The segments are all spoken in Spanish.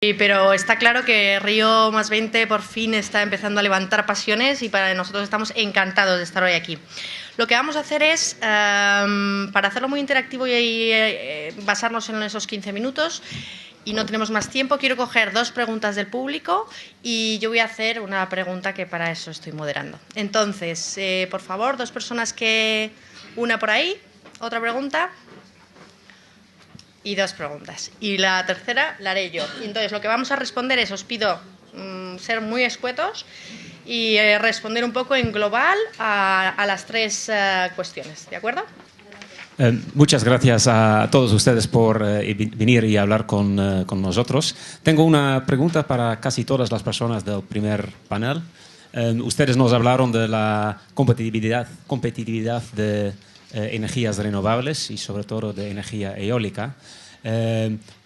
Sí, pero está claro que Río +20 por fin está empezando a levantar pasiones y para nosotros estamos encantados de estar hoy aquí. Lo que vamos a hacer es, para hacerlo muy interactivo y basarnos en esos 15 minutos, y no tenemos más tiempo, quiero coger 2 preguntas del público y yo voy a hacer una pregunta que para eso estoy moderando. Entonces, por favor, 2 personas que... Una por ahí, otra pregunta... Y 2 preguntas. Y la tercera la haré yo. Y entonces lo que vamos a responder es, os pido ser muy escuetos y responder un poco en global a las 3 cuestiones. ¿De acuerdo? Muchas gracias a todos ustedes por venir y hablar con nosotros. Tengo una pregunta para casi todas las personas del primer panel. Ustedes nos hablaron de la competitividad de energías renovables y sobre todo de energía eólica.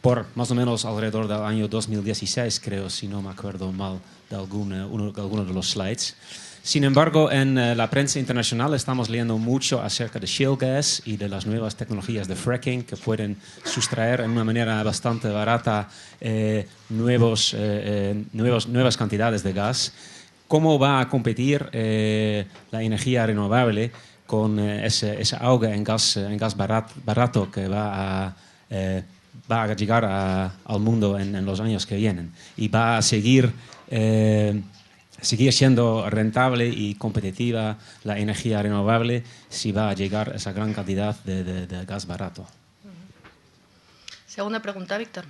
Por más o menos alrededor del año 2016, creo, si no me acuerdo mal de alguno de los slides. Sin embargo, en la prensa internacional estamos leyendo mucho acerca de shale gas y de las nuevas tecnologías de fracking que pueden sustraer en una manera bastante barata nuevas cantidades de gas. ¿Cómo va a competir la energía renovable con ese auge en gas barato que va a llegar al mundo en los años que vienen? Y va a seguir siendo rentable y competitiva la energía renovable si va a llegar esa gran cantidad de gas barato. Segunda pregunta, Víctor.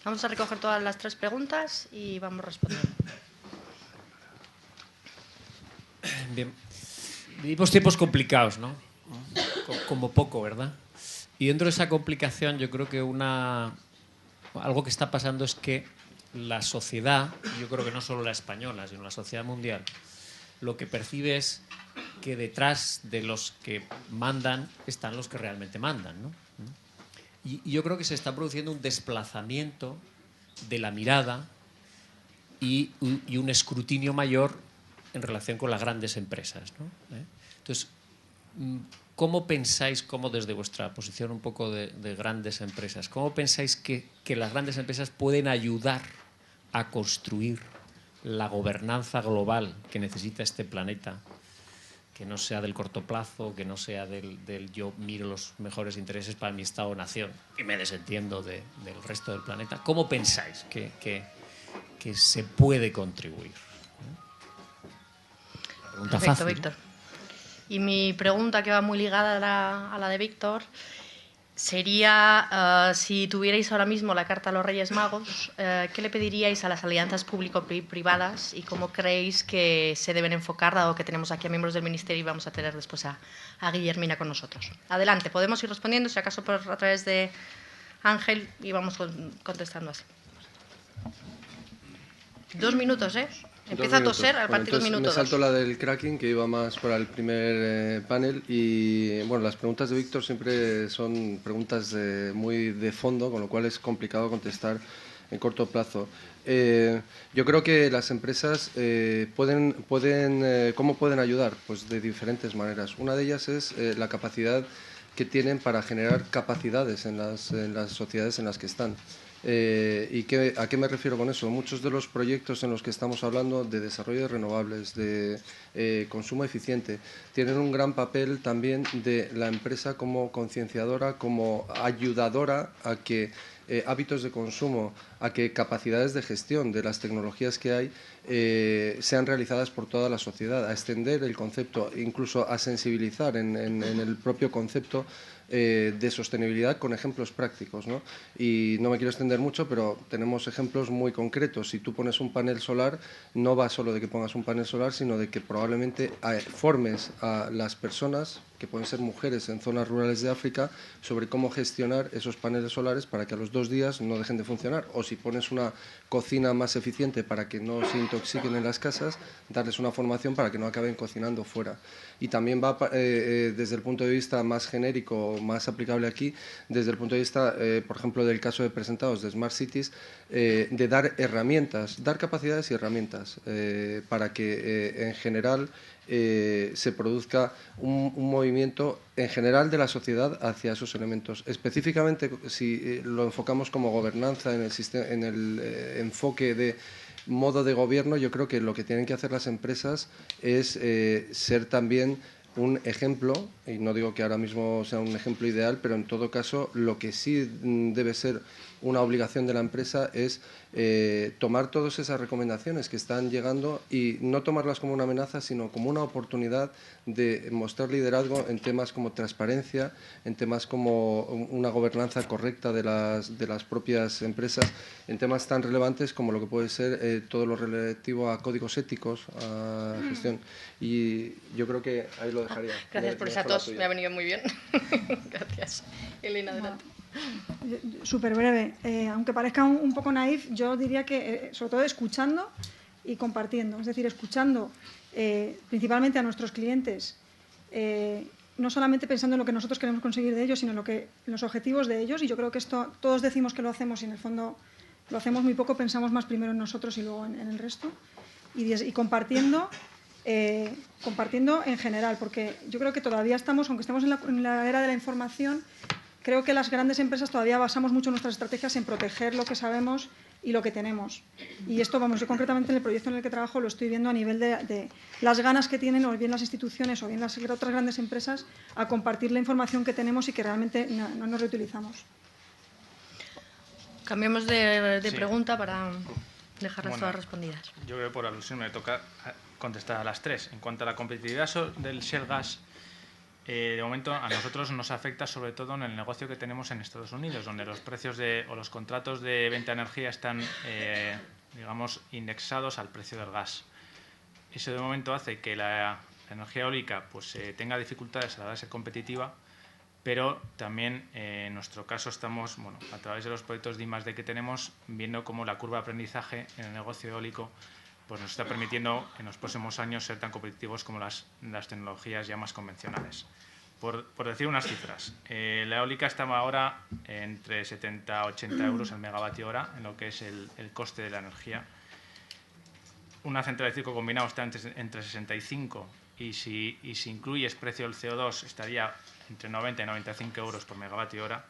Vamos a recoger todas las 3 preguntas y vamos respondiendo. Bien. Vivimos tiempos complicados, ¿no? Como poco, ¿verdad? Y dentro de esa complicación yo creo que algo que está pasando es que la sociedad, yo creo que no solo la española, sino la sociedad mundial, lo que percibe es que detrás de los que mandan están los que realmente mandan, ¿no? Y yo creo que se está produciendo un desplazamiento de la mirada y un escrutinio mayor en relación con las grandes empresas, ¿no? Entonces, ¿cómo pensáis, desde vuestra posición un poco de grandes empresas, cómo pensáis que las grandes empresas pueden ayudar a construir la gobernanza global que necesita este planeta, que no sea del corto plazo, que no sea del yo miro los mejores intereses para mi Estado-nación y me desentiendo del resto del planeta? ¿Cómo pensáis que se puede contribuir? Pregunta Perfecto, fácil, Víctor. Y mi pregunta, que va muy ligada a la de Víctor, sería, si tuvierais ahora mismo la carta a los Reyes Magos, ¿qué le pediríais a las alianzas público-privadas y cómo creéis que se deben enfocar, dado que tenemos aquí a miembros del Ministerio y vamos a tener después a Guillermina con nosotros? Adelante, podemos ir respondiendo, si acaso a través de Ángel, y vamos contestando así. 2 minutos, ¿eh? Empieza a toser a partir del minuto 2. Me salto la del cracking, que iba más para el primer panel. Y bueno, las preguntas de Víctor siempre son preguntas muy de fondo, con lo cual es complicado contestar en corto plazo. Yo creo que las empresas ¿cómo pueden ayudar? Pues de diferentes maneras. Una de ellas es la capacidad que tienen para generar capacidades en las sociedades en las que están. ¿A qué me refiero con eso? Muchos de los proyectos en los que estamos hablando de desarrollo de renovables, de consumo eficiente, tienen un gran papel también de la empresa como concienciadora, como ayudadora a que hábitos de consumo, a que capacidades de gestión de las tecnologías que hay sean realizadas por toda la sociedad, a extender el concepto, incluso a sensibilizar en el propio concepto de sostenibilidad con ejemplos prácticos, ¿no? Y no me quiero extender mucho, pero tenemos ejemplos muy concretos. Si tú pones un panel solar, no va solo de que pongas un panel solar, sino de que probablemente formes a las personas, que pueden ser mujeres en zonas rurales de África, sobre cómo gestionar esos paneles solares para que a los 2 días no dejen de funcionar. O si pones una cocina más eficiente para que no se intoxiquen en las casas, darles una formación para que no acaben cocinando fuera. Y también va desde el punto de vista más genérico, más aplicable aquí, desde el punto de vista, por ejemplo, del caso de presentados de Smart Cities, de dar herramientas, dar capacidades y herramientas para que en general se produzca un movimiento en general de la sociedad hacia esos elementos. Específicamente, si lo enfocamos como gobernanza en el enfoque de modo de gobierno, yo creo que lo que tienen que hacer las empresas es ser también un ejemplo, y no digo que ahora mismo sea un ejemplo ideal, pero en todo caso lo que sí debe ser una obligación de la empresa es tomar todas esas recomendaciones que están llegando y no tomarlas como una amenaza, sino como una oportunidad de mostrar liderazgo en temas como transparencia, en temas como una gobernanza correcta de las propias empresas, en temas tan relevantes como lo que puede ser todo lo relativo a códigos éticos, a gestión. Y yo creo que ahí lo dejaría. Gracias por esa tos, me ha venido muy bien. Gracias. Elena, adelante. Súper breve. Aunque parezca un poco naif, yo diría que sobre todo escuchando y compartiendo. Es decir, escuchando principalmente a nuestros clientes, no solamente pensando en lo que nosotros queremos conseguir de ellos, sino en los objetivos de ellos. Y yo creo que esto todos decimos que lo hacemos y en el fondo lo hacemos muy poco, pensamos más primero en nosotros y luego en el resto. Y compartiendo en general, porque yo creo que todavía estamos, aunque estamos en la era de la información, creo que las grandes empresas todavía basamos mucho nuestras estrategias en proteger lo que sabemos y lo que tenemos. Y esto, vamos, yo concretamente en el proyecto en el que trabajo lo estoy viendo a nivel de las ganas que tienen o bien las instituciones o bien las otras grandes empresas a compartir la información que tenemos y que realmente no nos reutilizamos. Cambiamos de pregunta para dejarlas todas respondidas. Yo creo que por alusión me toca contestar a las tres. En cuanto a la competitividad del shale gas, de momento a nosotros nos afecta sobre todo en el negocio que tenemos en Estados Unidos, donde los precios o los contratos de venta de energía están, digamos, indexados al precio del gas. Eso de momento hace que la energía eólica pues, tenga dificultades a la hora de ser competitiva, pero también en nuestro caso estamos, bueno, a través de los proyectos de I+D que tenemos, viendo cómo la curva de aprendizaje en el negocio eólico pues nos está permitiendo en los próximos años ser tan competitivos como las tecnologías ya más convencionales. Por decir unas cifras, la eólica estaba ahora entre 70 a 80 euros el megavatio hora en lo que es el coste de la energía. Una central de ciclo combinado está entre 65 y si incluyes precio del CO2 estaría entre 90 y 95 euros por megavatio hora.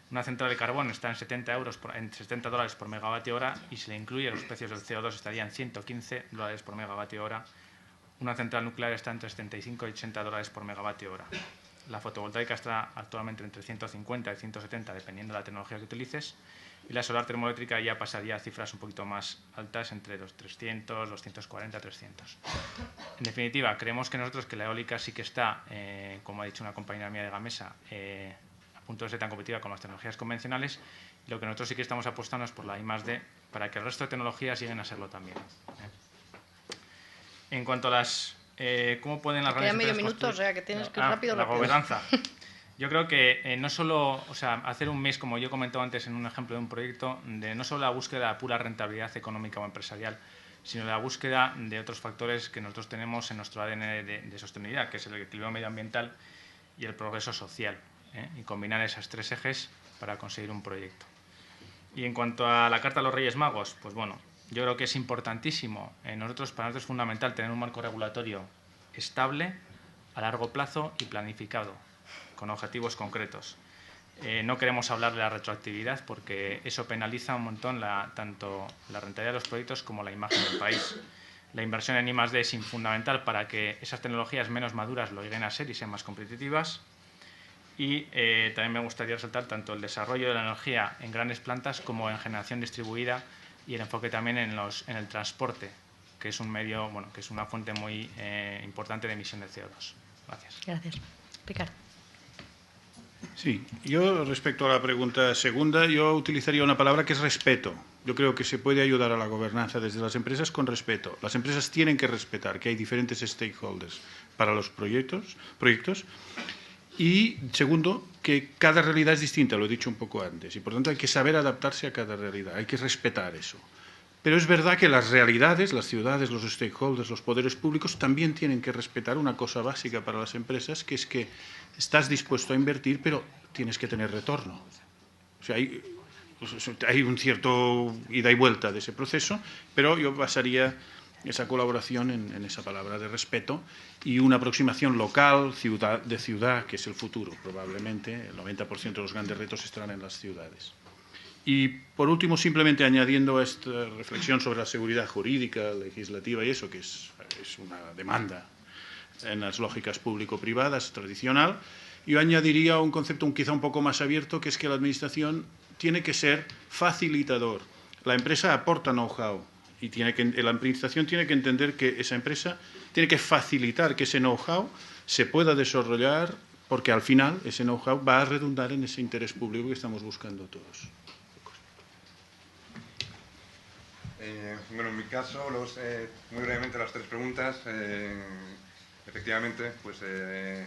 Una central de carbón está en $70 por megavatio hora y si le incluye los precios del CO2 estaría en $115 por megavatio hora. Una central nuclear está entre 75 y $80 por megavatio hora. La fotovoltaica está actualmente entre 150 y 170 dependiendo de la tecnología que utilices y la solar termoeléctrica ya pasaría a cifras un poquito más altas entre los 300, 240, 300. En definitiva, creemos que nosotros que la eólica sí que está, como ha dicho una compañera mía de Gamesa, a punto de ser tan competitiva como las tecnologías convencionales. Y lo que nosotros sí que estamos apostando es por la I+D para que el resto de tecnologías lleguen a serlo también. En cuanto a las cómo pueden las grandes empresas medio minuto, o sea que tienes que ir rápido. La gobernanza. Yo creo que no solo, o sea, hacer un mix, como yo he comentado antes en un ejemplo de un proyecto, de no solo la búsqueda de pura rentabilidad económica o empresarial, sino la búsqueda de otros factores que nosotros tenemos en nuestro ADN de sostenibilidad, que es el equilibrio medioambiental y el progreso social, y combinar esos tres ejes para conseguir un proyecto. Y en cuanto a la Carta a los Reyes Magos, pues bueno, yo creo que es importantísimo, para nosotros es fundamental tener un marco regulatorio estable, a largo plazo y planificado, con objetivos concretos. No queremos hablar de la retroactividad porque eso penaliza un montón tanto la rentabilidad de los proyectos como la imagen del país. La inversión en I+D es fundamental para que esas tecnologías menos maduras lo lleguen a ser y sean más competitivas. Y también me gustaría resaltar tanto el desarrollo de la energía en grandes plantas como en generación distribuida y el enfoque también en el transporte, que es un medio, bueno, que es una fuente muy importante de emisión de CO2. Gracias. Gracias. Ricard. Sí, yo respecto a la pregunta segunda, yo utilizaría una palabra que es respeto. Yo creo que se puede ayudar a la gobernanza desde las empresas con respeto. Las empresas tienen que respetar que hay diferentes stakeholders para los proyectos. Y segundo, que cada realidad es distinta, lo he dicho un poco antes, y por tanto hay que saber adaptarse a cada realidad, hay que respetar eso. Pero es verdad que las realidades, las ciudades, los stakeholders, los poderes públicos también tienen que respetar una cosa básica para las empresas, que es que estás dispuesto a invertir, pero tienes que tener retorno. O sea, hay un cierto ida y vuelta de ese proceso, pero yo basaría esa colaboración en esa palabra de respeto y una aproximación local, de ciudad, que es el futuro, probablemente. El 90% de los grandes retos estarán en las ciudades. Y, por último, simplemente añadiendo a esta reflexión sobre la seguridad jurídica, legislativa y eso, que es una demanda en las lógicas público-privadas tradicional, yo añadiría un concepto quizá un poco más abierto, que es que la Administración tiene que ser facilitador. La empresa aporta know-how y la Administración tiene que entender que esa empresa tiene que facilitar que ese know-how se pueda desarrollar, porque al final ese know-how va a redundar en ese interés público que estamos buscando todos. Bueno, en mi caso, muy brevemente las tres preguntas. Efectivamente, pues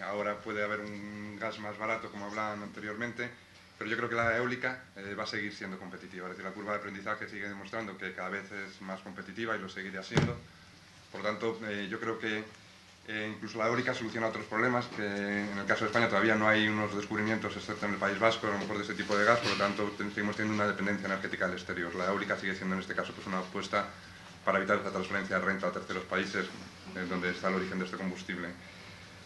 ahora puede haber un gas más barato, como hablaban anteriormente, pero yo creo que la eólica va a seguir siendo competitiva. Es decir, la curva de aprendizaje sigue demostrando que cada vez es más competitiva y lo seguirá siendo. Por lo tanto, yo creo que incluso la eólica soluciona otros problemas, que en el caso de España todavía no hay unos descubrimientos, excepto en el País Vasco, a lo mejor de ese tipo de gas, por lo tanto seguimos teniendo una dependencia energética del exterior. La eólica sigue siendo en este caso pues, una apuesta para evitar esa transferencia de renta a terceros países, donde está el origen de este combustible.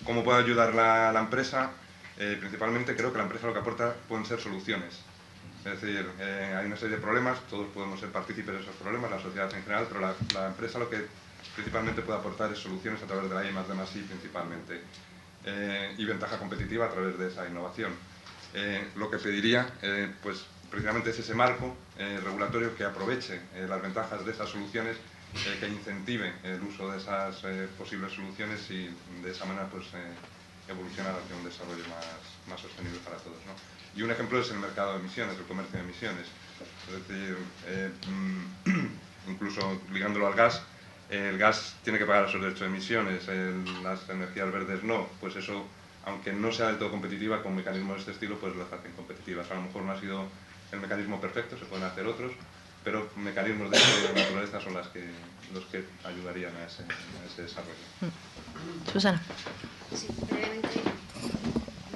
¿Cómo puede ayudar la empresa? Principalmente creo que la empresa lo que aporta pueden ser soluciones. Es decir, hay una serie de problemas, todos podemos ser partícipes de esos problemas, la sociedad en general, pero la empresa lo que principalmente puede aportar es soluciones a través de la I+D+I principalmente, y ventaja competitiva a través de esa innovación. Lo que pediría, pues precisamente es ese marco regulatorio que aproveche las ventajas de esas soluciones, que incentive el uso de esas posibles soluciones y de esa manera pues evolucionar hacia un desarrollo más sostenible para todos, ¿no? Y un ejemplo es el mercado de emisiones, el comercio de emisiones. Es decir, incluso ligándolo al gas, el gas tiene que pagar esos derechos de emisiones, las energías verdes no, pues eso, aunque no sea del todo competitiva, con mecanismos de este estilo pues las hacen competitivas. A lo mejor no ha sido el mecanismo perfecto, se pueden hacer otros, pero mecanismos de esta naturaleza son los que ayudarían a ese desarrollo. Susana. Sí, brevemente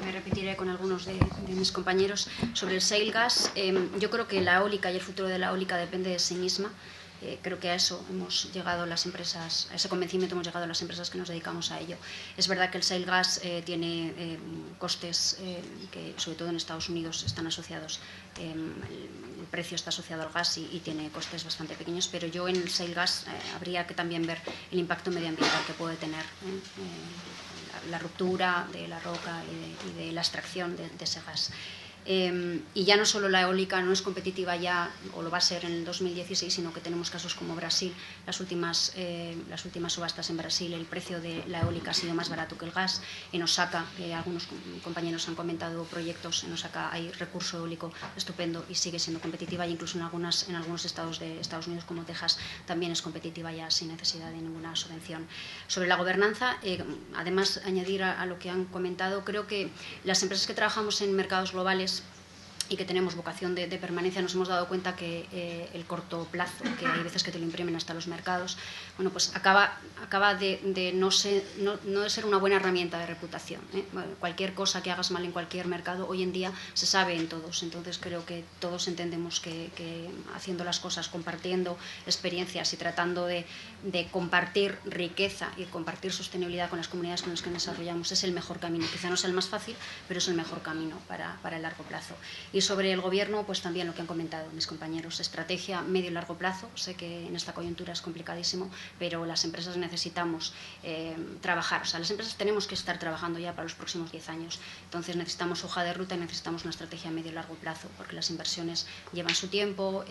me repetiré con algunos de mis compañeros sobre el shale gas. Yo creo que la eólica y el futuro de la eólica depende de sí misma. Creo que a eso hemos llegado las empresas, a ese convencimiento hemos llegado las empresas que nos dedicamos a ello. Es verdad que el shale gas tiene costes que, sobre todo en Estados Unidos, están asociados. El precio está asociado al gas y tiene costes bastante pequeños, pero yo en el shale gas habría que también ver el impacto medioambiental que puede tener la ruptura de la roca y de la extracción de ese gas. Y ya no solo la eólica no es competitiva ya, o lo va a ser en el 2016, sino que tenemos casos como Brasil. Las últimas subastas en Brasil, el precio de la eólica ha sido más barato que el gas. En Osaka, algunos compañeros han comentado proyectos, en Osaka hay recurso eólico estupendo y sigue siendo competitiva, e incluso en algunos estados de Estados Unidos como Texas también es competitiva ya sin necesidad de ninguna subvención. Sobre la gobernanza, además añadir a lo que han comentado, creo que las empresas que trabajamos en mercados globales y que tenemos vocación de permanencia, nos hemos dado cuenta que el corto plazo, que hay veces que te lo imprimen hasta los mercados, bueno, pues acaba de no ser una buena herramienta de reputación. Bueno, cualquier cosa que hagas mal en cualquier mercado hoy en día se sabe en todos, entonces creo que todos entendemos que haciendo las cosas, compartiendo experiencias y tratando de compartir riqueza y compartir sostenibilidad con las comunidades con las que nos desarrollamos es el mejor camino. Quizá no sea el más fácil, pero es el mejor camino para el largo plazo. Y sobre el gobierno, pues también lo que han comentado mis compañeros, estrategia medio y largo plazo. Sé que en esta coyuntura es complicadísimo, pero las empresas necesitamos trabajar. O sea, las empresas tenemos que estar trabajando ya para los próximos 10 años. Entonces necesitamos hoja de ruta y necesitamos una estrategia a medio y largo plazo, porque las inversiones llevan su tiempo.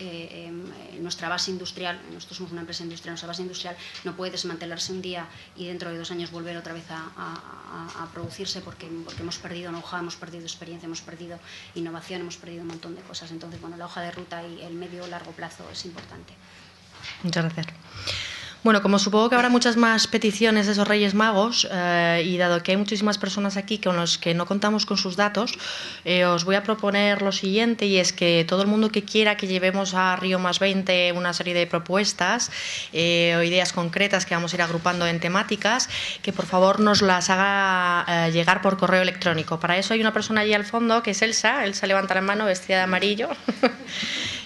Nuestra base industrial, nosotros somos una empresa industrial, nuestra base industrial no puede desmantelarse un día y dentro de 2 años volver otra vez a producirse porque hemos perdido know-how, hemos perdido experiencia, hemos perdido innovación, hemos perdido un montón de cosas. Entonces, bueno, la hoja de ruta y el medio o largo plazo es importante. Muchas gracias. Bueno, como supongo que habrá muchas más peticiones de esos Reyes Magos y dado que hay muchísimas personas aquí con los que no contamos con sus datos, os voy a proponer lo siguiente, y es que todo el mundo que quiera que llevemos a Río +20 una serie de propuestas o ideas concretas que vamos a ir agrupando en temáticas, que por favor nos las haga llegar por correo electrónico. Para eso hay una persona allí al fondo que es Elsa. Elsa levanta la mano vestida de amarillo.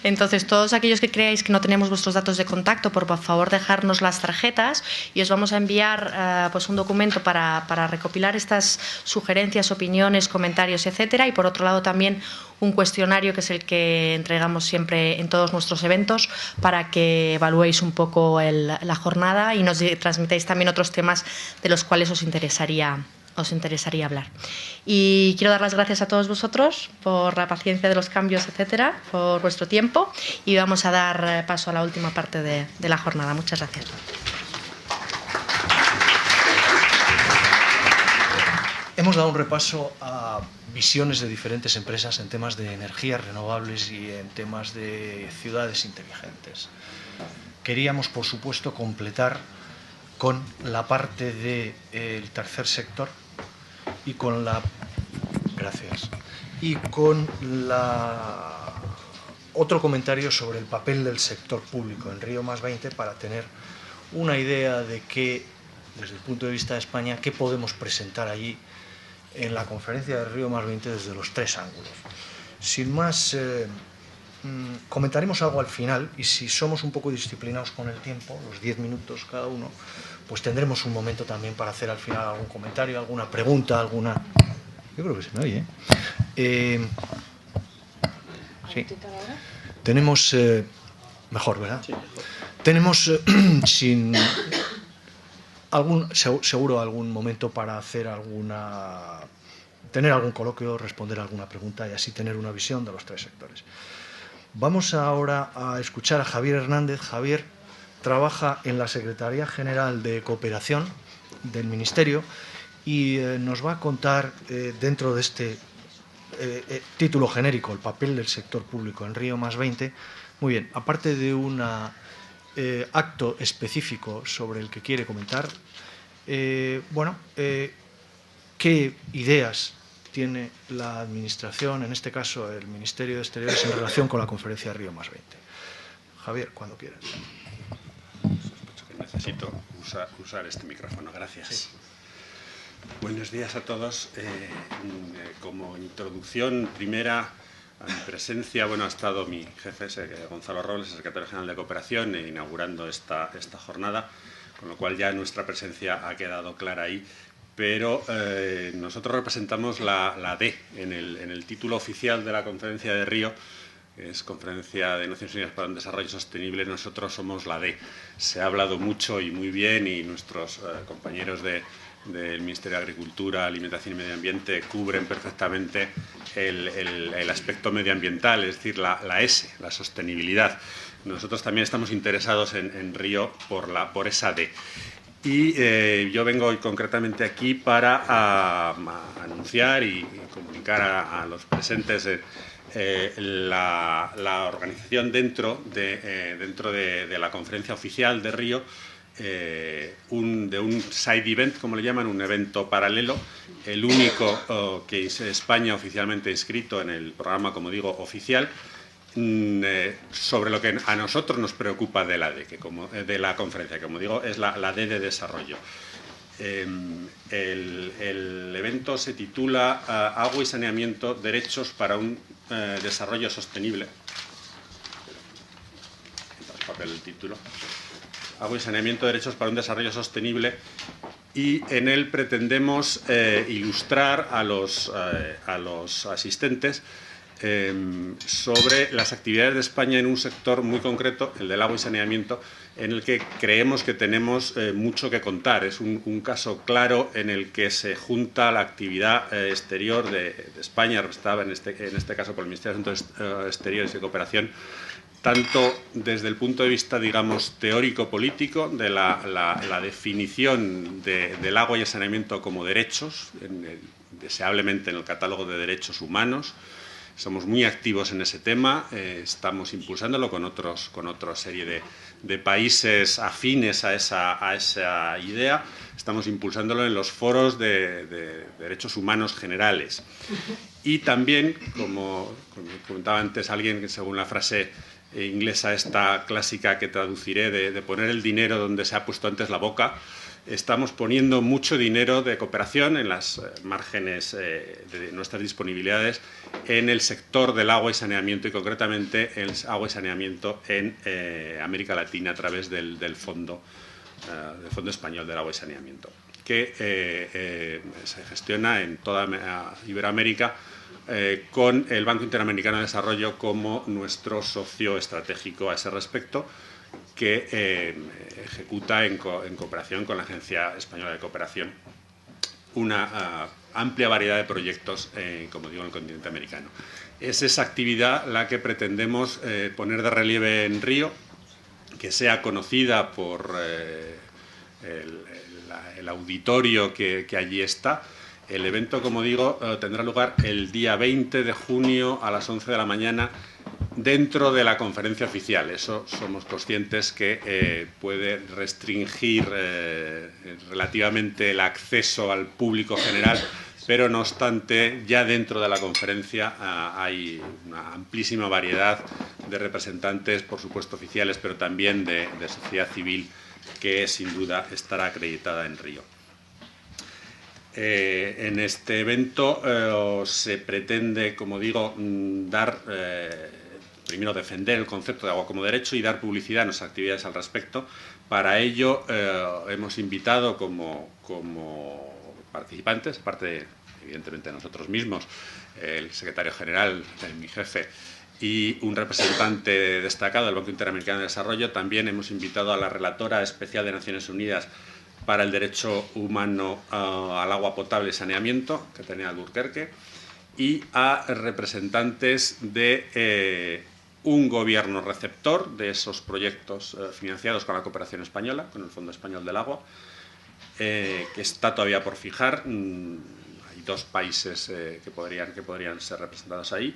Entonces, todos aquellos que creáis que no tenemos vuestros datos de contacto, por favor, dejárnoslo tenemos las tarjetas y os vamos a enviar pues un documento para recopilar estas sugerencias, opiniones, comentarios, etcétera. Y por otro lado también un cuestionario que es el que entregamos siempre en todos nuestros eventos para que evaluéis un poco la jornada y nos transmitáis también otros temas de los cuales os interesaría hablar. Y quiero dar las gracias a todos vosotros por la paciencia de los cambios, etcétera, por vuestro tiempo, y vamos a dar paso a la última parte de la jornada. Muchas gracias. Hemos dado un repaso a visiones de diferentes empresas en temas de energías renovables y en temas de ciudades inteligentes. Queríamos, por supuesto, completar con la parte del tercer sector y con otro comentario sobre el papel del sector público en Río+20 para tener una idea de qué, desde el punto de vista de España, qué podemos presentar allí en la conferencia de Río+20 desde los tres ángulos. Sin más, comentaremos algo al final y si somos un poco disciplinados con el tiempo, los 10 minutos cada uno, pues tendremos un momento también para hacer al final algún comentario, alguna pregunta, alguna... Yo creo que se me oye, ¿eh? Sí. Tenemos... mejor, ¿verdad? Sí, mejor. Tenemos seguro algún momento para hacer tener algún coloquio, responder alguna pregunta y así tener una visión de los tres sectores. Vamos ahora a escuchar a Javier Hernández. Javier trabaja en la Secretaría General de Cooperación del Ministerio y nos va a contar dentro de este título genérico, el papel del sector público en Río+20. Muy bien, aparte de un acto específico sobre el que quiere comentar, ¿qué ideas tiene la Administración, en este caso el Ministerio de Exteriores, en relación con la conferencia de Río+20? Javier, cuando quieras. Sospecho que necesito usar este micrófono. Gracias. Sí. Buenos días a todos. Como introducción primera a mi presencia, ha estado mi jefe, Gonzalo Robles, secretario general de Cooperación, inaugurando esta jornada, con lo cual ya nuestra presencia ha quedado clara ahí. Pero nosotros representamos la D en el título oficial de la conferencia de Río, que es Conferencia de Naciones Unidas para un Desarrollo Sostenible. Nosotros somos la D. Se ha hablado mucho y muy bien, y nuestros compañeros del Ministerio de Agricultura, Alimentación y Medio Ambiente cubren perfectamente el aspecto medioambiental, es decir, la S, la sostenibilidad. Nosotros también estamos interesados en Río por esa D. Y yo vengo hoy concretamente aquí para anunciar y comunicar a los presentes la organización dentro de la conferencia oficial de Río de un side event, como le llaman, un evento paralelo, el único que España oficialmente inscrito en el programa, como digo, oficial, sobre lo que a nosotros nos preocupa de la conferencia, que como digo es la D de desarrollo. El evento se titula Agua y saneamiento, derechos para un desarrollo sostenible. El título. Agua y saneamiento, derechos para un desarrollo sostenible, y en él pretendemos ilustrar a los asistentes sobre las actividades de España en un sector muy concreto, el del agua y saneamiento, en el que creemos que tenemos mucho que contar. Es un caso claro en el que se junta la actividad exterior de España, representada en este caso por el Ministerio de Asuntos Exteriores y Cooperación, tanto desde el punto de vista, digamos, teórico-político, de la definición del agua y el saneamiento como derechos, deseablemente en el catálogo de derechos humanos. Somos muy activos en ese tema, estamos impulsándolo con otra serie de países afines a esa idea. Estamos impulsándolo en los foros de derechos humanos generales. Y también, como comentaba antes alguien, según la frase inglesa esta clásica que traduciré, de poner el dinero donde se ha puesto antes la boca, estamos poniendo mucho dinero de cooperación en las márgenes de nuestras disponibilidades en el sector del agua y saneamiento, y concretamente el agua y saneamiento en América Latina a través del Fondo Español del Agua y Saneamiento, que se gestiona en toda Iberoamérica con el Banco Interamericano de Desarrollo como nuestro socio estratégico a ese respecto, que ejecuta en cooperación con la Agencia Española de Cooperación una amplia variedad de proyectos, como digo, en el continente americano. Es esa actividad la que pretendemos poner de relieve en Río, que sea conocida por el auditorio que allí está. El evento, como digo, tendrá lugar el día 20 de junio a las 11 de la mañana dentro de la conferencia oficial. Eso somos conscientes que puede restringir relativamente el acceso al público general, pero no obstante, ya dentro de la conferencia hay una amplísima variedad de representantes, por supuesto oficiales, pero también de sociedad civil, que sin duda estará acreditada en Río. En este evento se pretende, como digo, primero defender el concepto de agua como derecho y dar publicidad a nuestras actividades al respecto. Para ello hemos invitado como participantes, aparte evidentemente de nosotros mismos, el secretario general, mi jefe, y un representante destacado del Banco Interamericano de Desarrollo. También hemos invitado a la relatora especial de Naciones Unidas para el derecho humano al agua potable y saneamiento, Catherine Albuquerque, y a representantes de un gobierno receptor de esos proyectos financiados con la cooperación española, con el Fondo Español del Agua, que está todavía por fijar. Hay dos países que podrían ser representados ahí.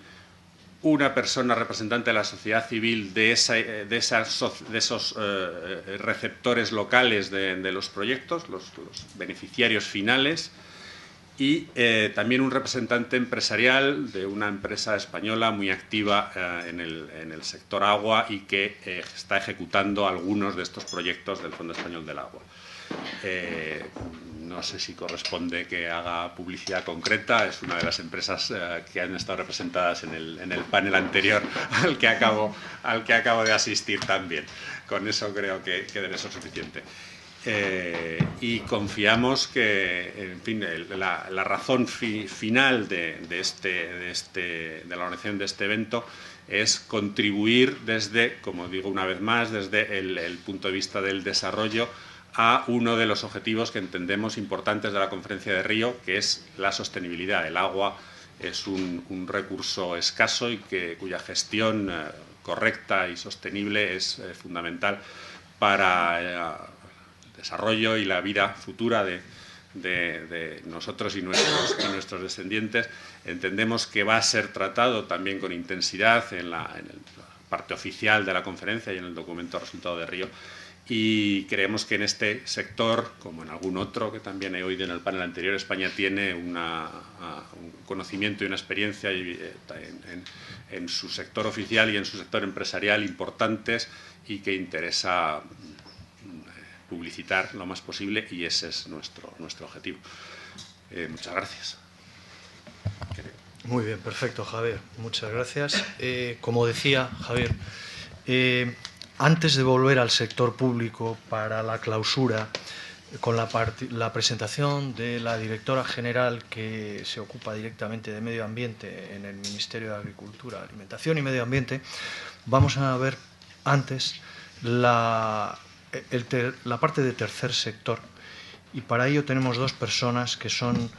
Una persona representante de la sociedad civil de esos receptores locales de los proyectos, los beneficiarios finales, y también un representante empresarial de una empresa española muy activa en el sector agua y que está ejecutando algunos de estos proyectos del Fondo Español del Agua. No sé si corresponde que haga publicidad concreta, es una de las empresas que han estado representadas en el panel anterior al que acabo de asistir también. Con eso creo que debe ser suficiente. Y confiamos que, en fin, la razón final de la organización de este evento es contribuir desde, como digo una vez más, desde el punto de vista del desarrollo a uno de los objetivos que entendemos importantes de la Conferencia de Río, que es la sostenibilidad. El agua es un recurso escaso y cuya gestión correcta y sostenible es fundamental para el desarrollo y la vida futura de nosotros y nuestros descendientes. Entendemos que va a ser tratado también con intensidad en la parte oficial de la conferencia y en el documento resultado de Río. Y creemos que en este sector, como en algún otro que también he oído en el panel anterior, España tiene un conocimiento y una experiencia en su sector oficial y en su sector empresarial importantes y que interesa publicitar lo más posible, y ese es nuestro objetivo. Muchas gracias. Muy bien, perfecto, Javier. Muchas gracias. Como decía Javier, antes de volver al sector público para la clausura, con la presentación de la directora general que se ocupa directamente de medio ambiente en el Ministerio de Agricultura, Alimentación y Medio Ambiente, vamos a ver antes la parte de tercer sector. Y para ello tenemos dos personas que son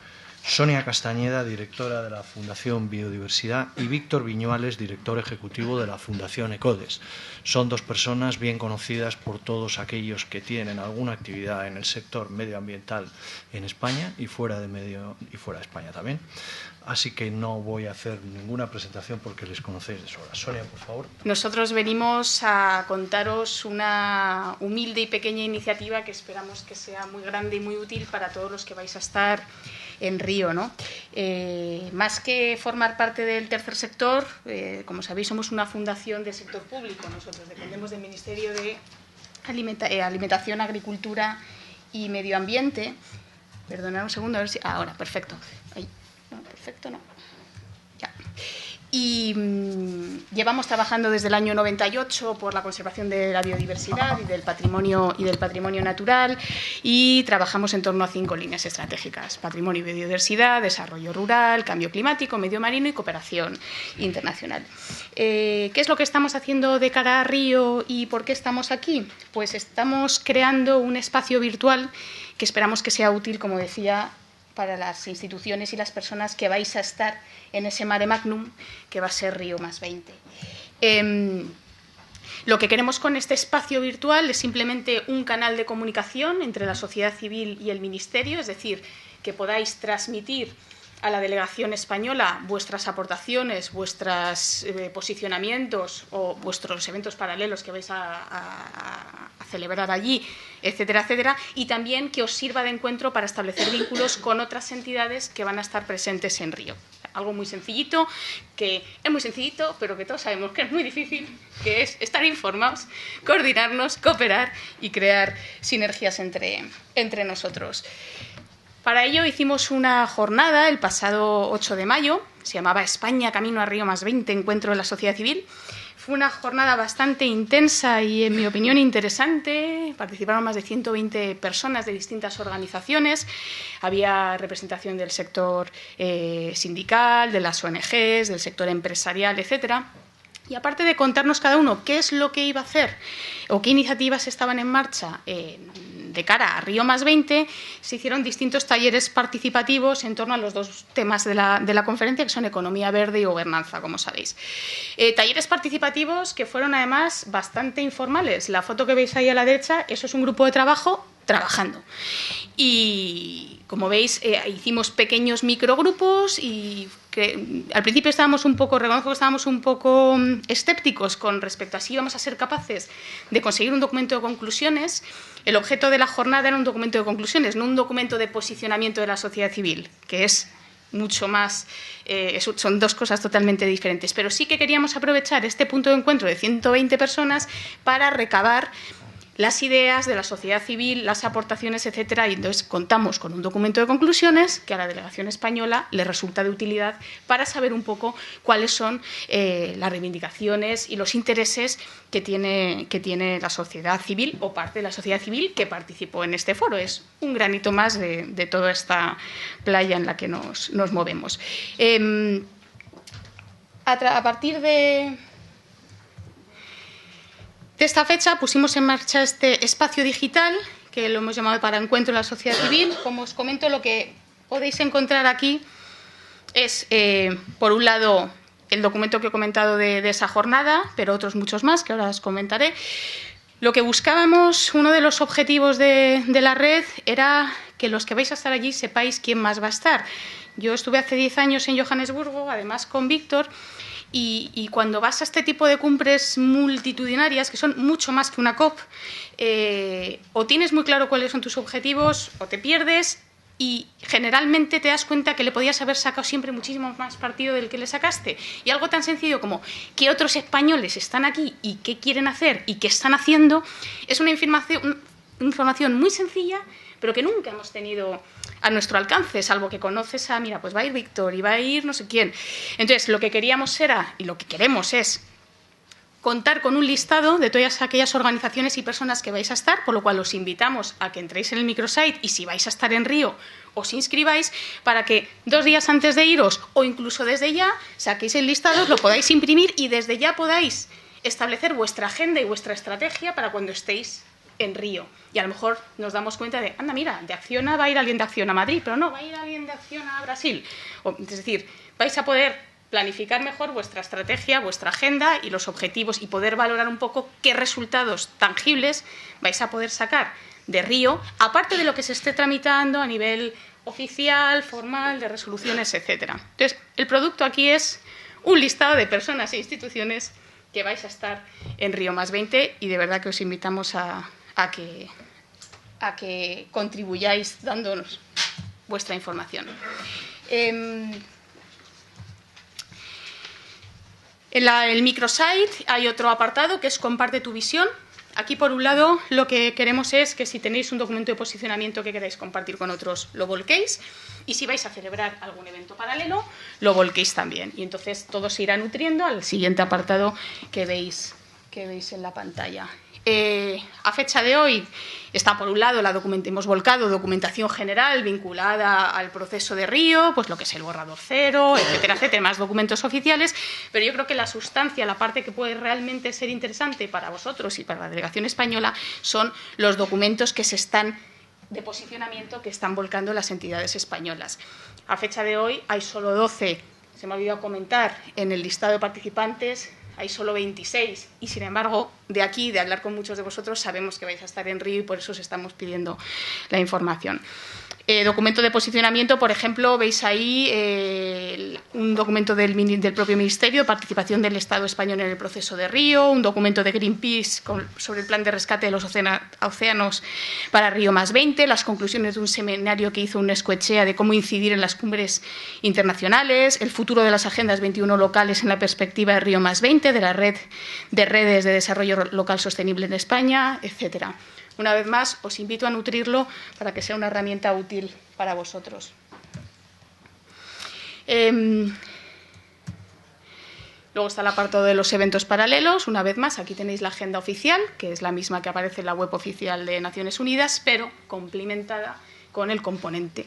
Sonia Castañeda, directora de la Fundación Biodiversidad, y Víctor Viñuales, director ejecutivo de la Fundación ECODES. Son dos personas bien conocidas por todos aquellos que tienen alguna actividad en el sector medioambiental en España y fuera de España también. Así que no voy a hacer ninguna presentación porque les conocéis de sobra. Sonia, por favor. Nosotros venimos a contaros una humilde y pequeña iniciativa que esperamos que sea muy grande y muy útil para todos los que vais a estar en Río, ¿no? Más que formar parte del tercer sector, como sabéis, somos una fundación del sector público. Nosotros dependemos del Ministerio de Alimentación, Agricultura y Medio Ambiente. Perdonad un segundo, a ver si... Ahora, perfecto. Ay, no, perfecto, no. Ya. Y llevamos trabajando desde el año 98 por la conservación de la biodiversidad y del patrimonio natural, y trabajamos en torno a 5 líneas estratégicas: patrimonio y biodiversidad, desarrollo rural, cambio climático, medio marino y cooperación internacional. ¿Qué es lo que estamos haciendo de cara a Río y por qué estamos aquí? Pues estamos creando un espacio virtual que esperamos que sea útil, como decía, para las instituciones y las personas que vais a estar en ese mare magnum que va a ser Río+20. Lo que queremos con este espacio virtual es simplemente un canal de comunicación entre la sociedad civil y el Ministerio, es decir, que podáis transmitir a la delegación española vuestras aportaciones, vuestros posicionamientos o vuestros eventos paralelos que vais a celebrar allí, etcétera, etcétera, y también que os sirva de encuentro para establecer vínculos con otras entidades que van a estar presentes en Río. Algo muy sencillito, que es muy sencillito, pero que todos sabemos que es muy difícil, que es estar informados, coordinarnos, cooperar y crear sinergias entre nosotros. Para ello hicimos una jornada el pasado 8 de mayo, se llamaba España Camino a Río+20, Encuentro de la Sociedad Civil. Fue una jornada bastante intensa y, en mi opinión, interesante. Participaron más de 120 personas de distintas organizaciones. Había representación del sector sindical, de las ONGs, del sector empresarial, etcétera. Y aparte de contarnos cada uno qué es lo que iba a hacer o qué iniciativas estaban en marcha de cara a Río+20, se hicieron distintos talleres participativos en torno a los 2 temas de la conferencia, que son economía verde y gobernanza, como sabéis. Talleres participativos que fueron además bastante informales. La foto que veis ahí a la derecha, eso es un grupo de trabajo trabajando. Y como veis, hicimos pequeños microgrupos y al principio reconozco que estábamos un poco escépticos con respecto a si íbamos a ser capaces de conseguir un documento de conclusiones. El objeto de la jornada era un documento de conclusiones, no un documento de posicionamiento de la sociedad civil, que es mucho más, son 2 cosas totalmente diferentes. Pero sí que queríamos aprovechar este punto de encuentro de 120 personas para recabar las ideas de la sociedad civil, las aportaciones, etcétera, y entonces contamos con un documento de conclusiones que a la delegación española le resulta de utilidad para saber un poco cuáles son las reivindicaciones y los intereses que tiene la sociedad civil o parte de la sociedad civil que participó en este foro. Es un granito más de toda esta playa en la que nos movemos. A partir de esta fecha pusimos en marcha este espacio digital, que lo hemos llamado para Encuentro de la Sociedad Civil. Como os comento, lo que podéis encontrar aquí es, por un lado, el documento que he comentado de esa jornada, pero otros muchos más que ahora os comentaré. Lo que buscábamos, uno de los objetivos de la red, era que los que vais a estar allí sepáis quién más va a estar. Yo estuve hace 10 años en Johannesburgo, además con Víctor, y cuando vas a este tipo de cumbres multitudinarias, que son mucho más que una COP, o tienes muy claro cuáles son tus objetivos o te pierdes, y generalmente te das cuenta que le podías haber sacado siempre muchísimo más partido del que le sacaste. Y algo tan sencillo como qué otros españoles están aquí y qué quieren hacer y qué están haciendo, es una información muy sencilla, pero que nunca hemos tenido a nuestro alcance, salvo que conoces a, mira, pues va a ir Víctor y va a ir no sé quién. Entonces, lo que queríamos era, y lo que queremos es, contar con un listado de todas aquellas organizaciones y personas que vais a estar, por lo cual os invitamos a que entréis en el microsite y si vais a estar en Río, os inscribáis para que 2 días antes de iros o incluso desde ya saquéis el listado, lo podáis imprimir y desde ya podáis establecer vuestra agenda y vuestra estrategia para cuando estéis en Río. Y a lo mejor nos damos cuenta de, anda, mira, de Acciona va a ir alguien de Acciona a Madrid, pero no, va a ir alguien de Acciona a Brasil. Es decir, vais a poder planificar mejor vuestra estrategia, vuestra agenda y los objetivos y poder valorar un poco qué resultados tangibles vais a poder sacar de Río, aparte de lo que se esté tramitando a nivel oficial, formal, de resoluciones, etcétera. Entonces, el producto aquí es un listado de personas e instituciones que vais a estar en Río+20 y de verdad que os invitamos a que contribuyáis dándonos vuestra información. En el microsite hay otro apartado que es Comparte tu visión. Aquí, por un lado, lo que queremos es que si tenéis un documento de posicionamiento que queráis compartir con otros, lo volquéis, y si vais a celebrar algún evento paralelo, lo volquéis también. Y entonces todo se irá nutriendo al siguiente apartado que veis en la pantalla. A fecha de hoy está, por un lado, hemos volcado documentación general vinculada al proceso de Río, pues lo que es el borrador cero, etcétera, etcétera, más documentos oficiales, pero yo creo que la sustancia, la parte que puede realmente ser interesante para vosotros y para la delegación española son los documentos de posicionamiento que están volcando las entidades españolas. A fecha de hoy hay solo 12, se me ha olvidado comentar, en el listado de participantes hay solo 26 y, sin embargo, de aquí, de hablar con muchos de vosotros, sabemos que vais a estar en Río y por eso os estamos pidiendo la información. Documento de posicionamiento, por ejemplo, veis ahí un documento del propio Ministerio, participación del Estado español en el proceso de Río, un documento de Greenpeace sobre el plan de rescate de los océanos para Río+20, las conclusiones de un seminario que hizo UNESCO Echea de cómo incidir en las cumbres internacionales, el futuro de las agendas 21 locales en la perspectiva de Río+20, de la red de redes de desarrollo local sostenible en España, etcétera. Una vez más, os invito a nutrirlo para que sea una herramienta útil para vosotros. Luego está el apartado de los eventos paralelos. Una vez más, aquí tenéis la agenda oficial, que es la misma que aparece en la web oficial de Naciones Unidas, pero complementada con el componente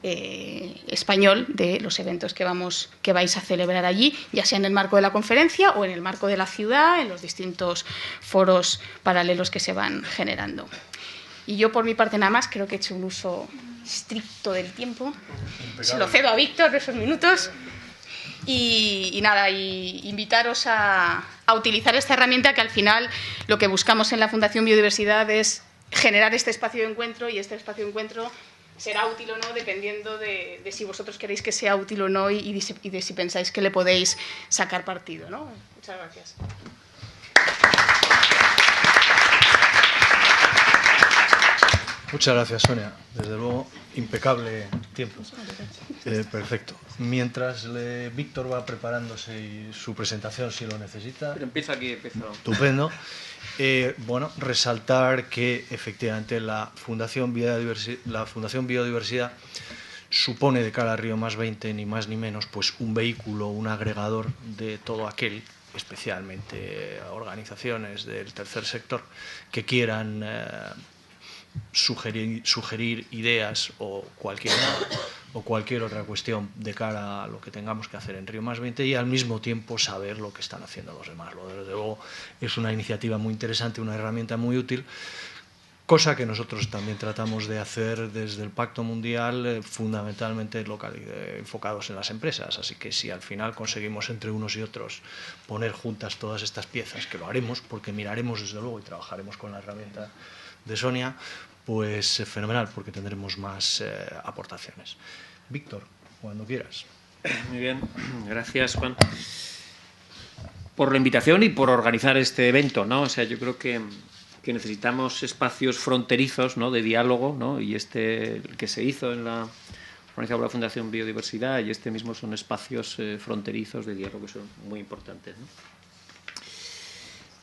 español de los eventos que vais a celebrar allí, ya sea en el marco de la conferencia o en el marco de la ciudad, en los distintos foros paralelos que se van generando. Y yo, por mi parte, nada más, creo que he hecho un uso estricto del tiempo. Se lo cedo a Víctor de esos minutos. Y nada, invitaros a utilizar esta herramienta, que al final lo que buscamos en la Fundación Biodiversidad es generar este espacio de encuentro, y este espacio de encuentro será útil o no dependiendo de si vosotros queréis que sea útil o no y de si pensáis que le podéis sacar partido, ¿no? Muchas gracias. Muchas gracias, Sonia. Desde luego, impecable tiempo. Perfecto. Mientras Víctor va preparándose su presentación, si lo necesita. Pero empieza aquí, Estupendo. Bueno, resaltar que efectivamente la Fundación Biodiversidad supone, de cara a Río+20, ni más ni menos, pues un vehículo, un agregador de todo aquel, especialmente organizaciones del tercer sector, que quieran sugerir ideas o cualquier otra cuestión de cara a lo que tengamos que hacer en Río+20, y al mismo tiempo saber lo que están haciendo los demás. Desde luego es una iniciativa muy interesante, una herramienta muy útil, cosa que nosotros también tratamos de hacer desde el Pacto Mundial, fundamentalmente enfocados en las empresas. Así que si al final conseguimos entre unos y otros poner juntas todas estas piezas, que lo haremos, porque miraremos desde luego y trabajaremos con la herramienta de Sonia, pues fenomenal, porque tendremos más aportaciones. Víctor, cuando quieras. Muy bien, gracias, Juan, por la invitación y por organizar este evento, ¿no? O sea, yo creo que necesitamos espacios fronterizos, ¿no?, de diálogo, ¿no? Y el que se hizo organizado por la Fundación Biodiversidad, y este mismo son espacios fronterizos de diálogo que son muy importantes, ¿no?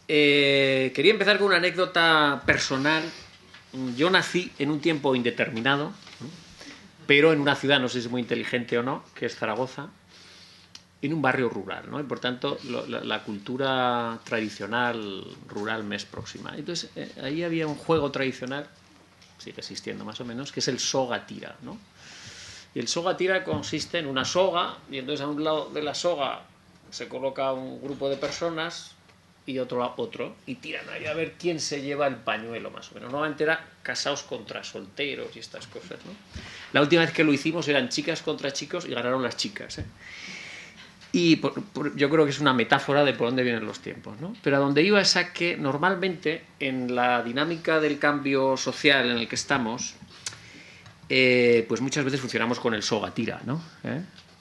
Quería empezar con una anécdota personal. Yo nací en un tiempo indeterminado, ¿no?, pero en una ciudad, no sé si es muy inteligente o no, que es Zaragoza, en un barrio rural, ¿no? Y por tanto la cultura tradicional rural me es próxima. Entonces ahí había un juego tradicional, sigue existiendo más o menos, que es el soga-tira, ¿no? Y el soga-tira consiste en una soga, y entonces a un lado de la soga se coloca un grupo de personas y otro, y tiran ahí a ver quién se lleva el pañuelo, más o menos. Normalmente era casados contra solteros y estas cosas, ¿no? La última vez que lo hicimos eran chicas contra chicos y ganaron las chicas, ¿eh? Y yo creo que es una metáfora de por dónde vienen los tiempos, ¿no? Pero a donde iba es a que normalmente en la dinámica del cambio social en el que estamos, pues muchas veces funcionamos con el soga-tira, ¿no?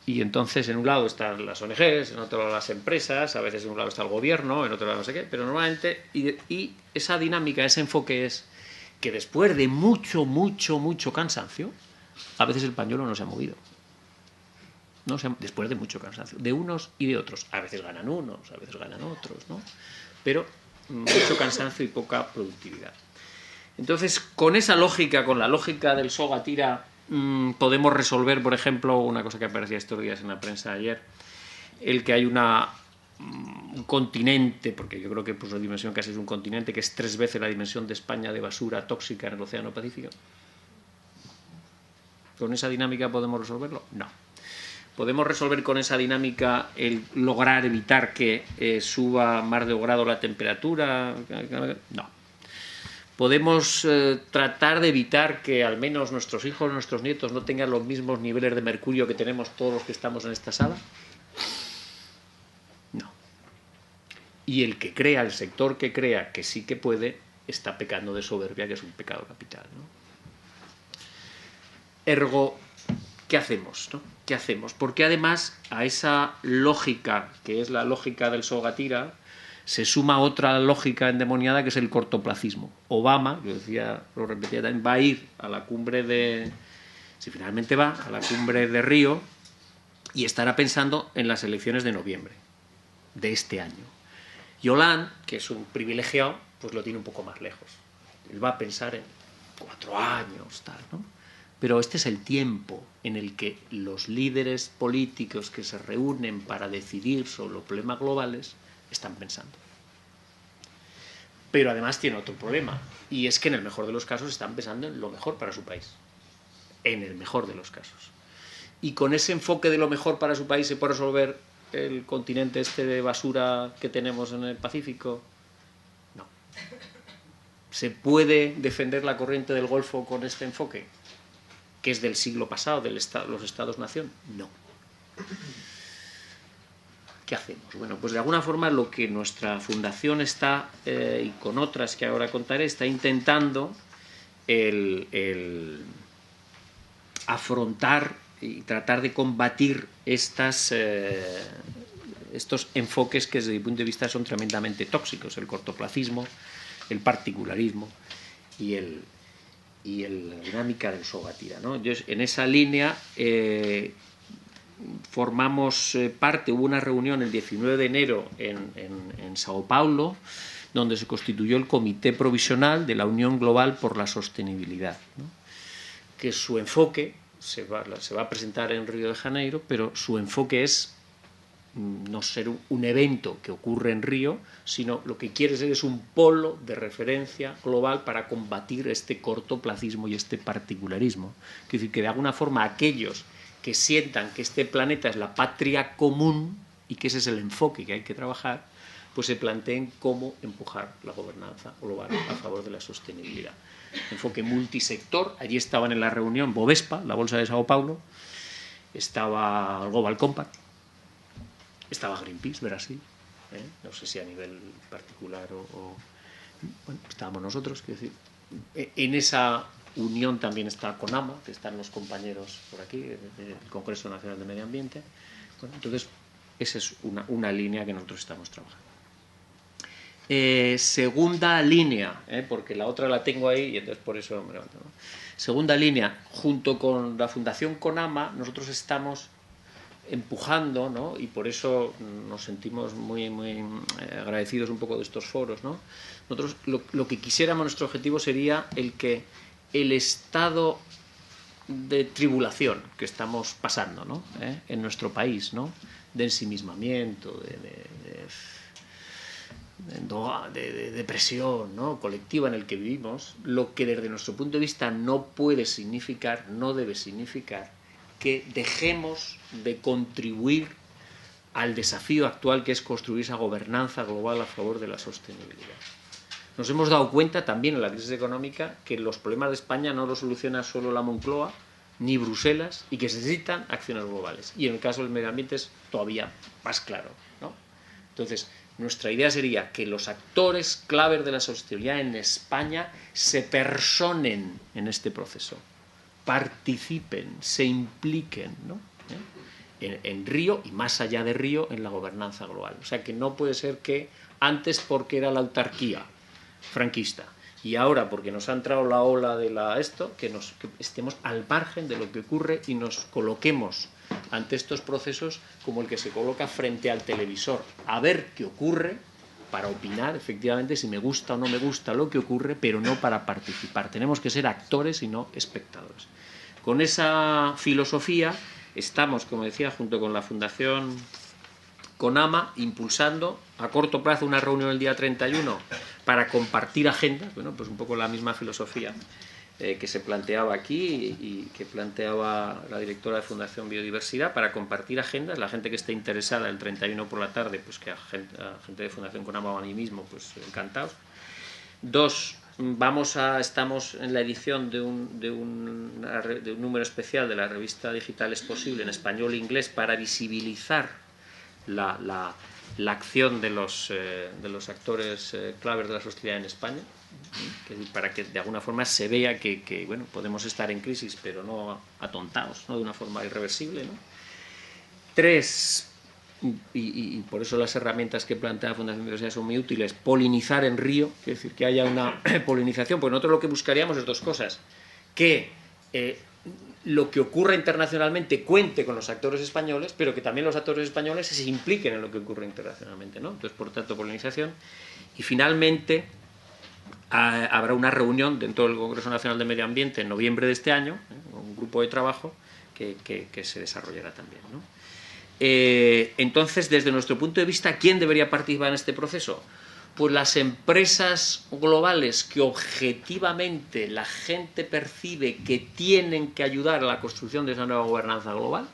Y entonces en un lado están las ONGs, en otro lado las empresas, a veces en un lado está el gobierno, en otro lado no sé qué, pero normalmente, y esa dinámica, ese enfoque es que después de mucho cansancio, a veces el pañuelo no se ha movido. No se ha, después de mucho cansancio, de unos y de otros. A veces ganan unos, a veces ganan otros, ¿no? Pero mucho cansancio y poca productividad. Entonces, con esa lógica, con la lógica del soga tira, podemos resolver, por ejemplo, una cosa que aparecía estos días en la prensa ayer, el que hay un continente, porque yo creo que pues, la dimensión casi es un continente, que es 3 veces la dimensión de España de basura tóxica en el Océano Pacífico. ¿Con esa dinámica podemos resolverlo? No. ¿Podemos resolver con esa dinámica el lograr evitar que suba más de 1 grado la temperatura? No. ¿Podemos tratar de evitar que al menos nuestros hijos, nuestros nietos no tengan los mismos niveles de mercurio que tenemos todos los que estamos en esta sala? No. Y el que crea, el sector que crea que sí que puede, está pecando de soberbia, que es un pecado capital, ¿no? Ergo, ¿qué hacemos, no? ¿Qué hacemos? Porque además a esa lógica, que es la lógica del soga tira, se suma otra lógica endemoniada que es el cortoplacismo. Obama, lo repetía también, va a ir a la cumbre de... Si finalmente va a la cumbre de Río y estará pensando en las elecciones de noviembre de este año. Y Hollande, que es un privilegiado, pues lo tiene un poco más lejos. Él va a pensar en 4 años, tal, ¿no? Pero este es el tiempo en el que los líderes políticos que se reúnen para decidir sobre los problemas globales están pensando. Pero además tiene otro problema, y es que en el mejor de los casos están pensando en lo mejor para su país. En el mejor de los casos. Y con ese enfoque de lo mejor para su país se puede resolver el continente este de basura que tenemos en el Pacífico. No. ¿Se puede defender la corriente del Golfo con este enfoque? Que es del siglo pasado, de los Estados-nación. No. ¿Qué hacemos? Bueno, pues de alguna forma lo que nuestra fundación está, y con otras que ahora contaré, está intentando el afrontar y tratar de combatir estos enfoques que desde mi punto de vista son tremendamente tóxicos, el cortoplacismo, el particularismo y la dinámica del soga tira, ¿no? Entonces, en esa línea formamos parte, hubo una reunión el 19 de enero en Sao Paulo, donde se constituyó el Comité Provisional de la Unión Global por la Sostenibilidad, ¿no? Que su enfoque se va a presentar en Río de Janeiro, pero su enfoque es no ser un evento que ocurre en Río, sino lo que quiere ser es un polo de referencia global para combatir este cortoplacismo y este particularismo. Es decir, que de alguna forma aquellos que sientan que este planeta es la patria común y que ese es el enfoque que hay que trabajar, pues se planteen cómo empujar la gobernanza global a favor de la sostenibilidad. Enfoque multisector, allí estaban en la reunión Bovespa, la Bolsa de Sao Paulo, estaba el Global Compact, estaba Greenpeace, Brasil, no sé si a nivel particular o bueno, estábamos nosotros, quiero decir. En esa unión también está CONAMA, que están los compañeros por aquí, del Congreso Nacional de Medio Ambiente. Bueno, entonces, esa es una línea que nosotros estamos trabajando. Segunda línea, porque la otra la tengo ahí y entonces por eso me levanto, ¿no? Segunda línea, junto con la Fundación CONAMA, nosotros estamos empujando, ¿no? Y por eso nos sentimos muy agradecidos un poco de estos foros, ¿no? Nosotros lo que quisiéramos, nuestro objetivo sería el que el estado de tribulación que estamos pasando, ¿no? En nuestro país, ¿no? De ensimismamiento, de depresión, ¿no? Colectiva en el que vivimos, lo que desde nuestro punto de vista no puede significar, no debe significar que dejemos de contribuir al desafío actual que es construir esa gobernanza global a favor de la sostenibilidad. Nos hemos dado cuenta también en la crisis económica que los problemas de España no los soluciona solo la Moncloa ni Bruselas y que se necesitan acciones globales. Y en el caso del medio ambiente es todavía más claro, ¿no? Entonces, nuestra idea sería que los actores claves de la sostenibilidad en España se personen en este proceso, participen, se impliquen, ¿no? En Río y más allá de Río en la gobernanza global. O sea que no puede ser que antes porque era la autarquía franquista y ahora porque nos ha entrado la ola de que estemos al margen de lo que ocurre y nos coloquemos ante estos procesos como el que se coloca frente al televisor a ver qué ocurre para opinar, efectivamente, si me gusta o no me gusta lo que ocurre, pero no para participar. Tenemos que ser actores y no espectadores. Con esa filosofía estamos, como decía, junto con la Fundación CONAMA, impulsando a corto plazo una reunión el día 31 para compartir agendas, bueno, pues un poco la misma filosofía que se planteaba aquí y que planteaba la directora de Fundación Biodiversidad, para compartir agendas. La gente que esté interesada el 31 por la tarde, pues que a gente de Fundación CONAMA o a mí mismo, pues encantados. 2, estamos en la edición de un número especial de la revista digital Es Posible en español e inglés para visibilizar la acción de los actores claves de la sostenibilidad en España, para que de alguna forma se vea que bueno, podemos estar en crisis, pero no atontados, ¿no? De una forma irreversible, ¿no? 3, y por eso las herramientas que plantea la Fundación Biodiversidad son muy útiles: polinizar en Río, es decir, que haya una polinización, pues nosotros lo que buscaríamos es 2 cosas: que lo que ocurra internacionalmente cuente con los actores españoles, pero que también los actores españoles se impliquen en lo que ocurre internacionalmente, ¿no? Entonces, por tanto, polinización. Y finalmente habrá una reunión dentro del Congreso Nacional de Medio Ambiente en noviembre de este año, un grupo de trabajo que se desarrollará también, ¿no? Entonces, desde nuestro punto de vista, ¿quién debería participar en este proceso? Pues las empresas globales que objetivamente la gente percibe que tienen que ayudar a la construcción de esa nueva gobernanza global,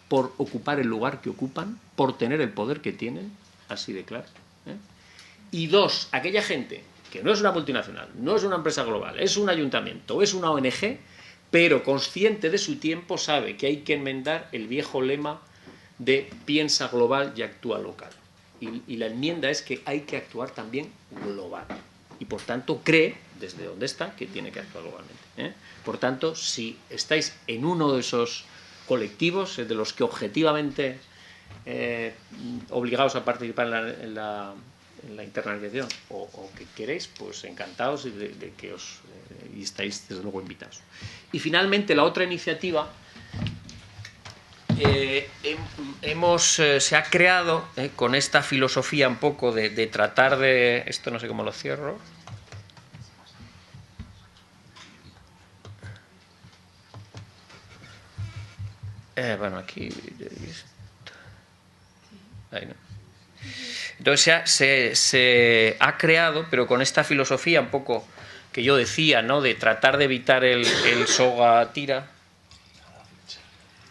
por ocupar el lugar que ocupan, por tener el poder que tienen, así de claro, ¿eh? Y 2, aquella gente que no es una multinacional, no es una empresa global, es un ayuntamiento, es una ONG, pero consciente de su tiempo sabe que hay que enmendar el viejo lema de piensa global y actúa local. Y la enmienda es que hay que actuar también global. Y por tanto cree, desde donde está, que tiene que actuar globalmente, ¿eh? Por tanto, si estáis en uno de esos colectivos, de los que objetivamente obligados a participar en la internalización o que queréis, pues encantados de que y estáis desde luego invitados. Y finalmente la otra iniciativa se ha creado con esta filosofía un poco de tratar de... Esto no sé cómo lo cierro. Bueno, aquí... Ahí no. Entonces se ha creado, pero con esta filosofía un poco que yo decía, ¿no? De tratar de evitar el soga tira.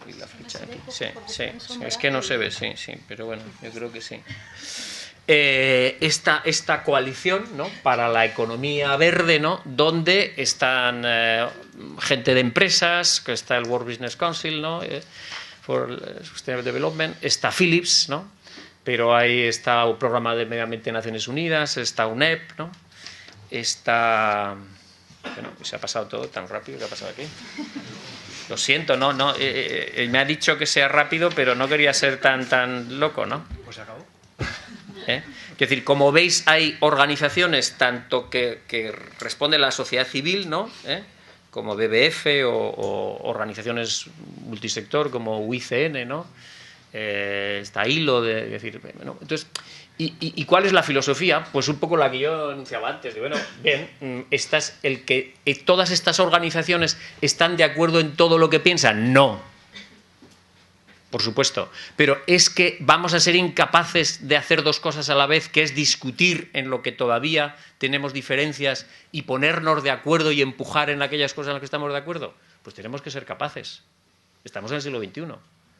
Y la flecha aquí. Sí, es que no se ve, sí, pero bueno, yo creo que sí. Esta coalición, ¿no? Para la economía verde, ¿no? Donde están gente de empresas, que está el World Business Council, ¿no? For Sustainable Development, está Philips, ¿no? Pero ahí está el Programa de Medio Ambiente de Naciones Unidas, está UNEP, ¿no? Está... Bueno, se ha pasado todo tan rápido. ¿Qué ha pasado aquí? Lo siento, no, me ha dicho que sea rápido, pero no quería ser tan loco, ¿no? Pues se acabó. Es decir, como veis, hay organizaciones tanto que responden a la sociedad civil, ¿no? Como BBF o organizaciones multisector como UICN, ¿no? Está hilo de decir, bueno, entonces, ¿y cuál es la filosofía? Pues un poco la que yo anunciaba antes, de bueno, bien, todas estas organizaciones están de acuerdo en todo lo que piensan. No, por supuesto, pero es que vamos a ser incapaces de hacer 2 cosas a la vez, que es discutir en lo que todavía tenemos diferencias y ponernos de acuerdo y empujar en aquellas cosas en las que estamos de acuerdo. Pues tenemos que ser capaces. Estamos en el siglo XXI.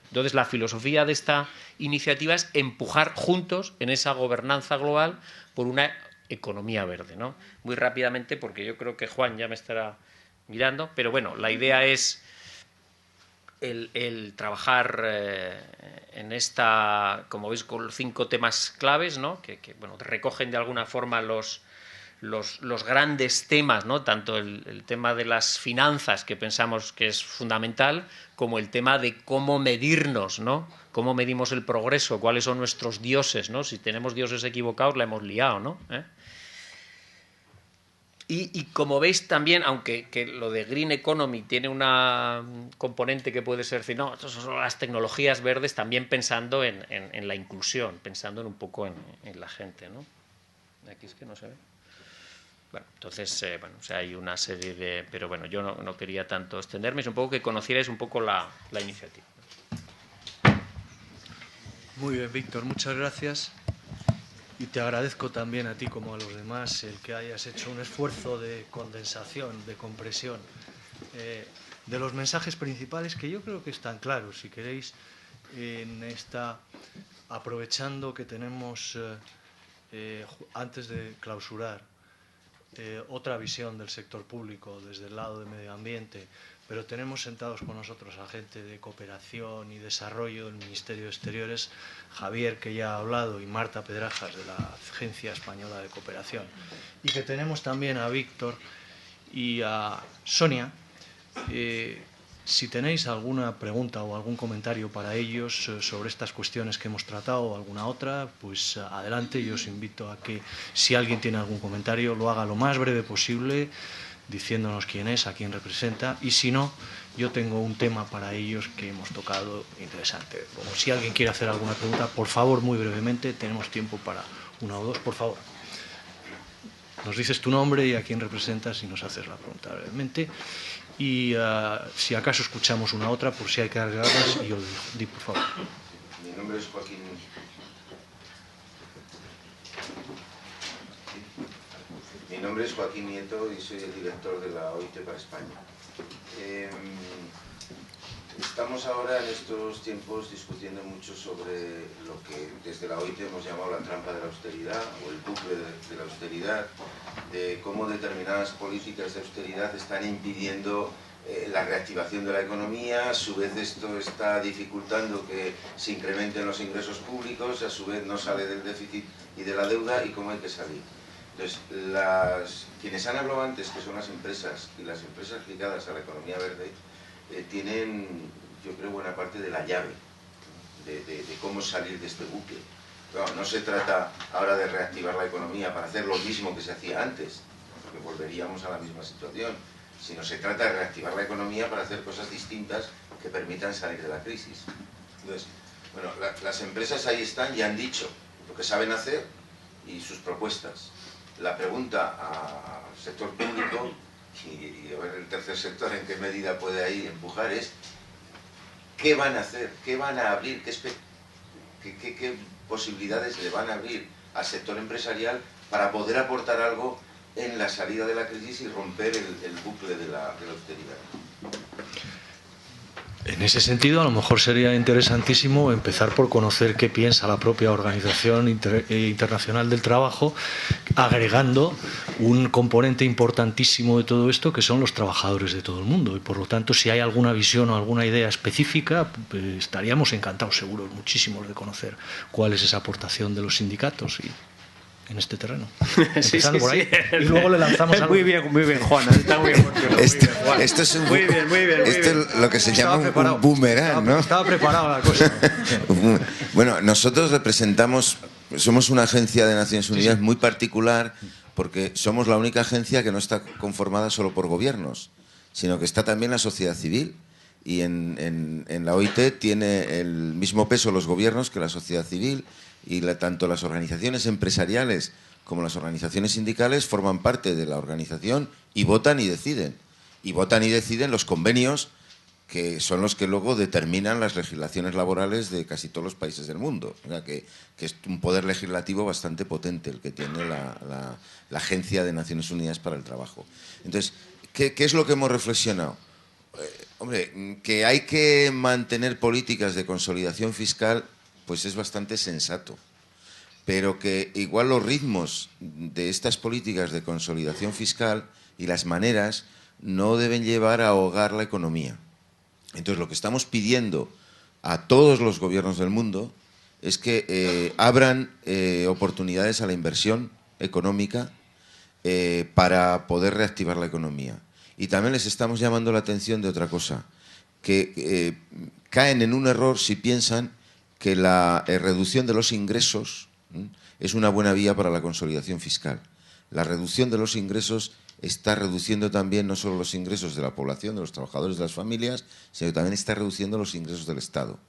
Entonces, la filosofía de esta iniciativa es empujar juntos en esa gobernanza global por una economía verde, ¿no? Muy rápidamente, porque yo creo que Juan ya me estará mirando, pero bueno, la idea es el trabajar en esta, como veis, con 5 temas claves, ¿no? Que bueno, recogen de alguna forma los grandes temas, ¿no? Tanto el tema de las finanzas, que pensamos que es fundamental, como el tema de cómo medirnos, ¿no? Cómo medimos el progreso, cuáles son nuestros dioses, ¿no? Si tenemos dioses equivocados, la hemos liado, ¿no? Y como veis también, aunque lo de Green Economy tiene una componente que puede ser, no, estas son las tecnologías verdes, también pensando en la inclusión, pensando un poco en la gente, ¿no? Aquí es que no se ve. Bueno, entonces, o sea, hay una serie de... Pero bueno, yo no quería tanto extenderme, es un poco que conocierais un poco la iniciativa. Muy bien, Víctor, muchas gracias. Y te agradezco también a ti como a los demás el que hayas hecho un esfuerzo de condensación, de compresión de los mensajes principales, que yo creo que están claros. Si queréis, aprovechando que tenemos, antes de clausurar, otra visión del sector público desde el lado de medio ambiente, pero tenemos sentados con nosotros a gente de cooperación y desarrollo del Ministerio de Exteriores, Javier, que ya ha hablado, y Marta Pedrajas, de la Agencia Española de Cooperación, y que tenemos también a Víctor y a Sonia. Si tenéis alguna pregunta o algún comentario para ellos sobre estas cuestiones que hemos tratado o alguna otra, pues adelante. Yo os invito a que, si alguien tiene algún comentario, lo haga lo más breve posible, diciéndonos quién es, a quién representa, y si no, yo tengo un tema para ellos que hemos tocado interesante. Como si alguien quiere hacer alguna pregunta, por favor, muy brevemente, tenemos tiempo para una o dos, por favor. Nos dices tu nombre y a quién representas y nos haces la pregunta brevemente. Y si acaso escuchamos una otra, por si hay que agregarlas, y yo di, por favor. Mi nombre es Joaquín. Mi nombre es Joaquín Nieto y soy el director de la OIT para España. Estamos ahora en estos tiempos discutiendo mucho sobre lo que desde la OIT hemos llamado la trampa de la austeridad o el bucle de la austeridad, de cómo determinadas políticas de austeridad están impidiendo la reactivación de la economía. A su vez esto está dificultando que se incrementen los ingresos públicos, a su vez no sale del déficit y de la deuda, y cómo hay que salir. Entonces, quienes han hablado antes, que son las empresas y las empresas ligadas a la economía verde, tienen, yo creo, buena parte de la llave de cómo salir de este bucle. Pero no se trata ahora de reactivar la economía para hacer lo mismo que se hacía antes, porque volveríamos a la misma situación, sino se trata de reactivar la economía para hacer cosas distintas que permitan salir de la crisis. Entonces, bueno, las empresas ahí están y han dicho lo que saben hacer y sus propuestas. La pregunta al sector público y a ver el tercer sector en qué medida puede ahí empujar es ¿qué van a hacer? ¿Qué van a abrir? ¿Qué posibilidades le van a abrir al sector empresarial para poder aportar algo en la salida de la crisis y romper el bucle de la austeridad? En ese sentido, a lo mejor sería interesantísimo empezar por conocer qué piensa la propia Organización Internacional del Trabajo, agregando un componente importantísimo de todo esto, que son los trabajadores de todo el mundo. Y por lo tanto, si hay alguna visión o alguna idea específica, pues estaríamos encantados, seguros, muchísimos, de conocer cuál es esa aportación de los sindicatos en este terreno. Empezando por ahí, y luego le lanzamos algo. Muy bien, Juana. Está muy bien. Esto es lo que se llama un boomerang, ¿no? Estaba preparado la cosa. Bueno, nosotros somos una agencia de Naciones Unidas muy particular, porque somos la única agencia que no está conformada solo por gobiernos, sino que está también la sociedad civil. Y en la OIT tiene el mismo peso los gobiernos que la sociedad civil, y tanto las organizaciones empresariales como las organizaciones sindicales forman parte de la organización y votan y deciden. Y votan y deciden los convenios, que son los que luego determinan las legislaciones laborales de casi todos los países del mundo. O sea, que es un poder legislativo bastante potente el que tiene la Agencia de Naciones Unidas para el Trabajo. Entonces, ¿qué es lo que hemos reflexionado? Hombre, que hay que mantener políticas de consolidación fiscal, pues es bastante sensato. Pero que igual los ritmos de estas políticas de consolidación fiscal y las maneras no deben llevar a ahogar la economía. Entonces, lo que estamos pidiendo a todos los gobiernos del mundo es que abran oportunidades a la inversión económica para poder reactivar la economía. Y también les estamos llamando la atención de otra cosa, que caen en un error si piensan que la reducción de los ingresos es una buena vía para la consolidación fiscal. La reducción de los ingresos está reduciendo también no solo los ingresos de la población, de los trabajadores, de las familias, sino que también está reduciendo los ingresos del Estado.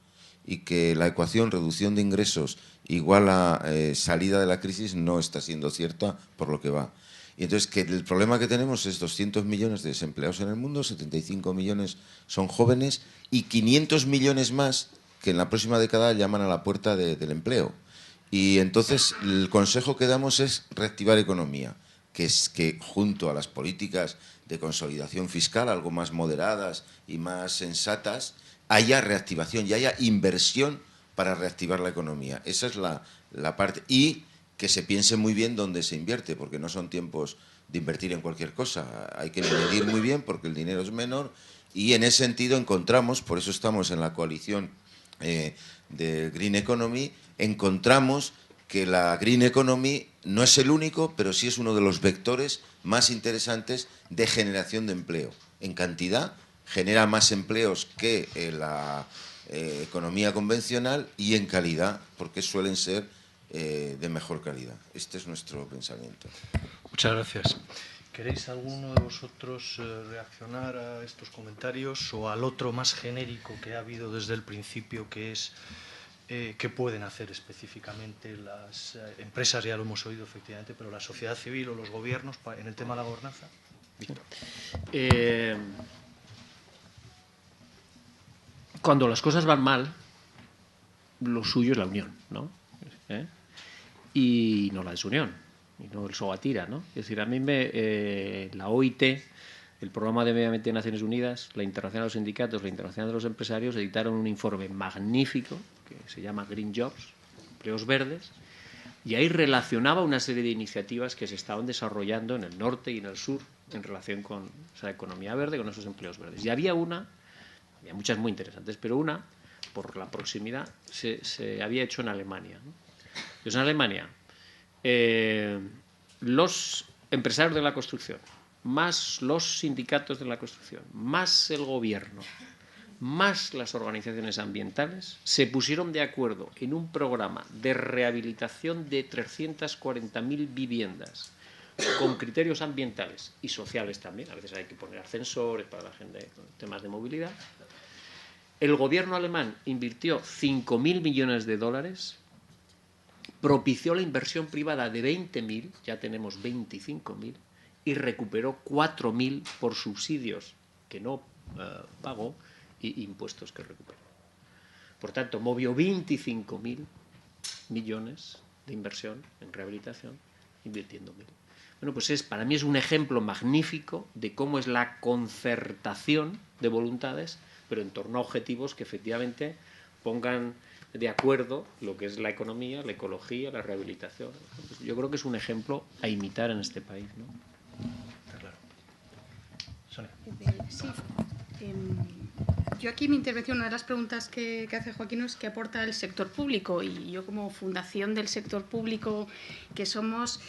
y que la ecuación reducción de ingresos igual a salida de la crisis no está siendo cierta por lo que va. Y entonces que el problema que tenemos es 200 millones de desempleados en el mundo, 75 millones son jóvenes y 500 millones más que en la próxima década llaman a la puerta del empleo. Y entonces el consejo que damos es reactivar economía, que es que junto a las políticas de consolidación fiscal, algo más moderadas y más sensatas, haya reactivación y haya inversión para reactivar la economía. Esa es la parte. Y que se piense muy bien dónde se invierte, porque no son tiempos de invertir en cualquier cosa. Hay que medir muy bien porque el dinero es menor y en ese sentido encontramos, por eso estamos en la coalición de Green Economy, encontramos que la Green Economy no es el único, pero sí es uno de los vectores más interesantes de generación de empleo. En cantidad genera más empleos que la economía convencional y en calidad, porque suelen ser de mejor calidad. Este es nuestro pensamiento. Muchas gracias. ¿Queréis alguno de vosotros reaccionar a estos comentarios o al otro más genérico que ha habido desde el principio, que es qué pueden hacer específicamente las empresas? Ya lo hemos oído efectivamente, pero la sociedad civil o los gobiernos en el tema de la gobernanza. Víctor. Cuando las cosas van mal, lo suyo es la unión, ¿no? Y no la desunión, y no el sogatira, ¿no? Es decir, a mí la OIT, el Programa de Medio Ambiente de Naciones Unidas, la Internacional de los Sindicatos, la Internacional de los Empresarios editaron un informe magnífico que se llama Green Jobs, empleos verdes, y ahí relacionaba una serie de iniciativas que se estaban desarrollando en el norte y en el sur en relación con esa economía verde, con esos empleos verdes. Y había muchas muy interesantes, pero una, por la proximidad, se había hecho en Alemania, ¿no? Entonces, en Alemania, los empresarios de la construcción, más los sindicatos de la construcción, más el gobierno, más las organizaciones ambientales, se pusieron de acuerdo en un programa de rehabilitación de 340.000 viviendas con criterios ambientales y sociales también. A veces hay que poner ascensores para la gente con temas de movilidad. El gobierno alemán invirtió 5.000 millones de dólares, propició la inversión privada de 20.000, ya tenemos 25.000, y recuperó 4.000 por subsidios que no pagó y impuestos que recuperó. Por tanto, movió 25.000 millones de inversión en rehabilitación, invirtiendo 1.000. Bueno, pues para mí es un ejemplo magnífico de cómo es la concertación de voluntades, pero en torno a objetivos que efectivamente pongan de acuerdo lo que es la economía, la ecología, la rehabilitación. Yo creo que es un ejemplo a imitar en este país, ¿no? Está claro. Sonia. Sí. Yo aquí mi intervención, una de las preguntas que hace Joaquín es qué aporta el sector público, y yo como fundación del sector público que somos,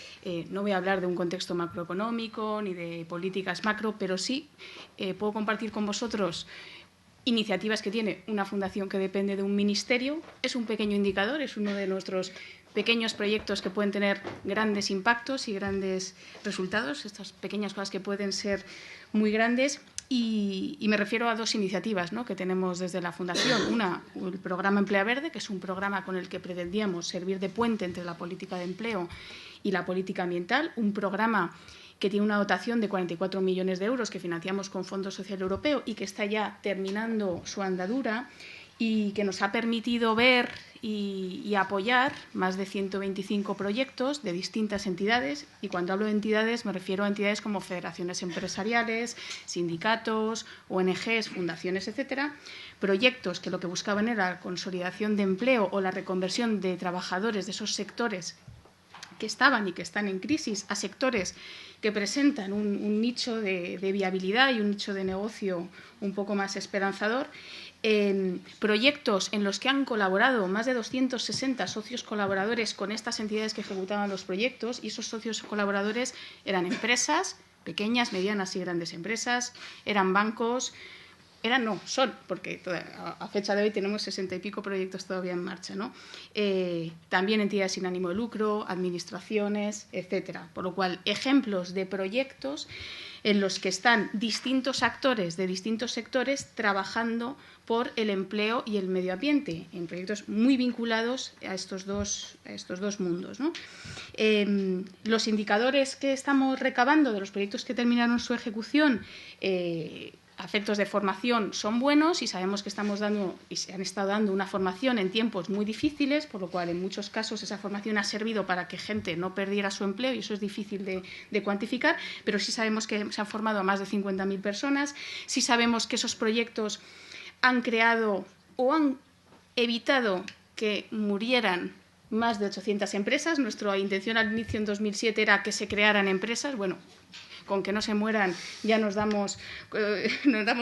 no voy a hablar de un contexto macroeconómico ni de políticas macro, pero sí puedo compartir con vosotros iniciativas que tiene una fundación que depende de un ministerio. Es un pequeño indicador, es uno de nuestros pequeños proyectos que pueden tener grandes impactos y grandes resultados, estas pequeñas cosas que pueden ser muy grandes. Y me refiero a dos iniciativas, ¿no?, que tenemos desde la Fundación. Una, el programa Emplea Verde, que es un programa con el que pretendíamos servir de puente entre la política de empleo y la política ambiental, un programa que tiene una dotación de 44 millones de euros que financiamos con Fondo Social Europeo y que está ya terminando su andadura y que nos ha permitido ver y apoyar más de 125 proyectos de distintas entidades. Y cuando hablo de entidades me refiero a entidades como federaciones empresariales, sindicatos, ONGs, fundaciones, etcétera. Proyectos que lo que buscaban era la consolidación de empleo o la reconversión de trabajadores de esos sectores que estaban y que están en crisis a sectores que presentan un nicho de viabilidad y un nicho de negocio un poco más esperanzador. Proyectos en los que han colaborado más de 260 socios colaboradores con estas entidades que ejecutaban los proyectos, y esos socios colaboradores eran empresas, pequeñas, medianas y grandes empresas, eran bancos, son, porque a fecha de hoy tenemos 60 y pico proyectos todavía en marcha, ¿no? También entidades sin ánimo de lucro, administraciones, etcétera. Por lo cual, ejemplos de proyectos en los que están distintos actores de distintos sectores trabajando por el empleo y el medio ambiente, en proyectos muy vinculados a estos dos mundos, ¿no? Los indicadores que estamos recabando de los proyectos que terminaron su ejecución, a efectos de formación, son buenos y sabemos que estamos dando y se han estado dando una formación en tiempos muy difíciles, por lo cual en muchos casos esa formación ha servido para que gente no perdiera su empleo y eso es difícil de cuantificar, pero sí sabemos que se han formado a más de 50.000 personas, sí sabemos que esos proyectos han creado o han evitado que murieran más de 800 empresas. Nuestra intención al inicio en 2007 era que se crearan empresas. Bueno, con que no se mueran ya nos damos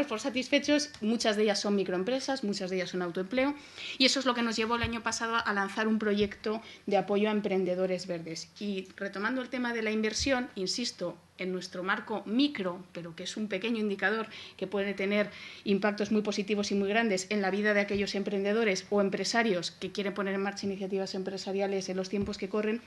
por satisfechos. Muchas de ellas son microempresas, muchas de ellas son autoempleo. Y eso es lo que nos llevó el año pasado a lanzar un proyecto de apoyo a emprendedores verdes. Y retomando el tema de la inversión, insisto, en nuestro marco micro, pero que es un pequeño indicador que puede tener impactos muy positivos y muy grandes en la vida de aquellos emprendedores o empresarios que quieren poner en marcha iniciativas empresariales en los tiempos que corren.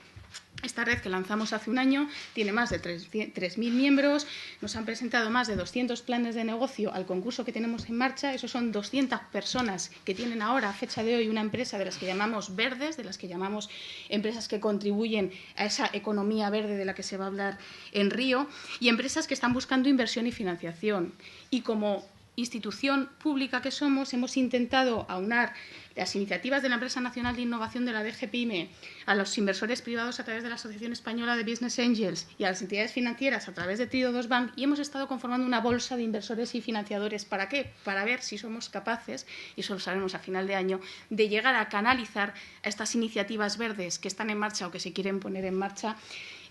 Esta red que lanzamos hace un año tiene más de 3.000 miembros, nos han presentado más de 200 planes de negocio al concurso que tenemos en marcha. Esos son 200 personas que tienen ahora, a fecha de hoy, una empresa de las que llamamos verdes, de las que llamamos empresas que contribuyen a esa economía verde de la que se va a hablar en Río, y empresas que están buscando inversión y financiación. Y como institución pública que somos, hemos intentado aunar las iniciativas de la Empresa Nacional de Innovación de la DGPYME a los inversores privados a través de la Asociación Española de Business Angels y a las entidades financieras a través de Trio 2 Bank, y hemos estado conformando una bolsa de inversores y financiadores. ¿Para qué? Para ver si somos capaces, y eso lo sabemos a final de año, de llegar a canalizar a estas iniciativas verdes que están en marcha o que se quieren poner en marcha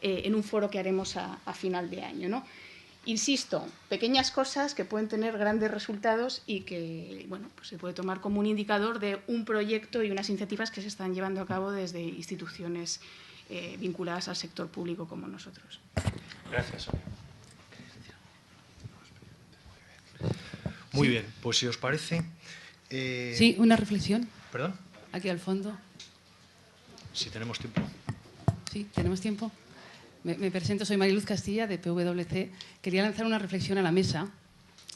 en un foro que haremos a final de año, ¿no? Insisto, pequeñas cosas que pueden tener grandes resultados y que, bueno, pues se puede tomar como un indicador de un proyecto y unas iniciativas que se están llevando a cabo desde instituciones vinculadas al sector público como nosotros. Gracias, Sonia. Muy bien, pues si os parece... Sí, una reflexión. ¿Perdón? Aquí al fondo. Si tenemos tiempo. Sí, tenemos tiempo. Me presento, soy Mariluz Castilla, de PwC. Quería lanzar una reflexión a la mesa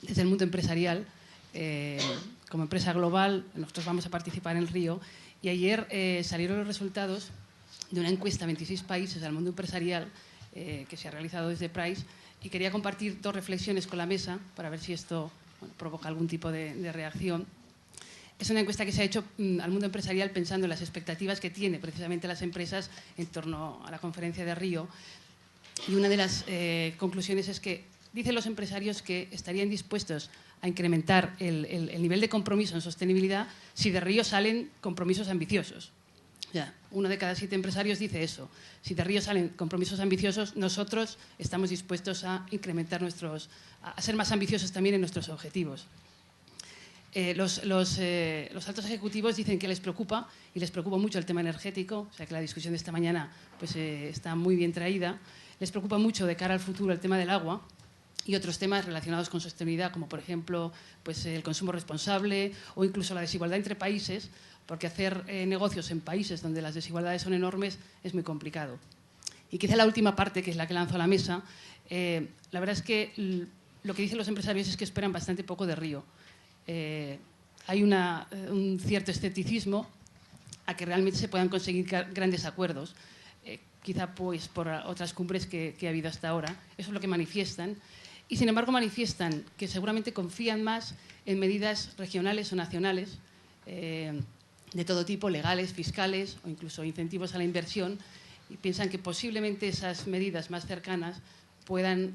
desde el mundo empresarial. Como empresa global, nosotros vamos a participar en Río, y ayer salieron los resultados de una encuesta a 26 países al mundo empresarial que se ha realizado desde Price, y quería compartir dos reflexiones con la mesa para ver si esto provoca algún tipo de reacción. Es una encuesta que se ha hecho al mundo empresarial pensando en las expectativas que tiene precisamente las empresas en torno a la conferencia de Río. Y una de las conclusiones es que dicen los empresarios que estarían dispuestos a incrementar el nivel de compromiso en sostenibilidad si de Río salen compromisos ambiciosos. Ya, 1 de cada 7 empresarios dice eso. Si de Río salen compromisos ambiciosos, nosotros estamos dispuestos a incrementar a ser más ambiciosos también en nuestros objetivos. Los altos ejecutivos dicen que les preocupa, y les preocupa mucho el tema energético, o sea que la discusión de esta mañana pues, está muy bien traída. Les preocupa mucho de cara al futuro el tema del agua y otros temas relacionados con sostenibilidad, como por ejemplo pues, el consumo responsable o incluso la desigualdad entre países, porque hacer negocios en países donde las desigualdades son enormes es muy complicado. Y quizá la última parte, que es la que lanzo a la mesa, la verdad es que lo que dicen los empresarios es que esperan bastante poco de Río. Hay un cierto escepticismo a que realmente se puedan conseguir grandes acuerdos, quizá pues por otras cumbres que ha habido hasta ahora. Eso es lo que manifiestan. Y sin embargo manifiestan que seguramente confían más en medidas regionales o nacionales de todo tipo, legales, fiscales o incluso incentivos a la inversión, y piensan que posiblemente esas medidas más cercanas puedan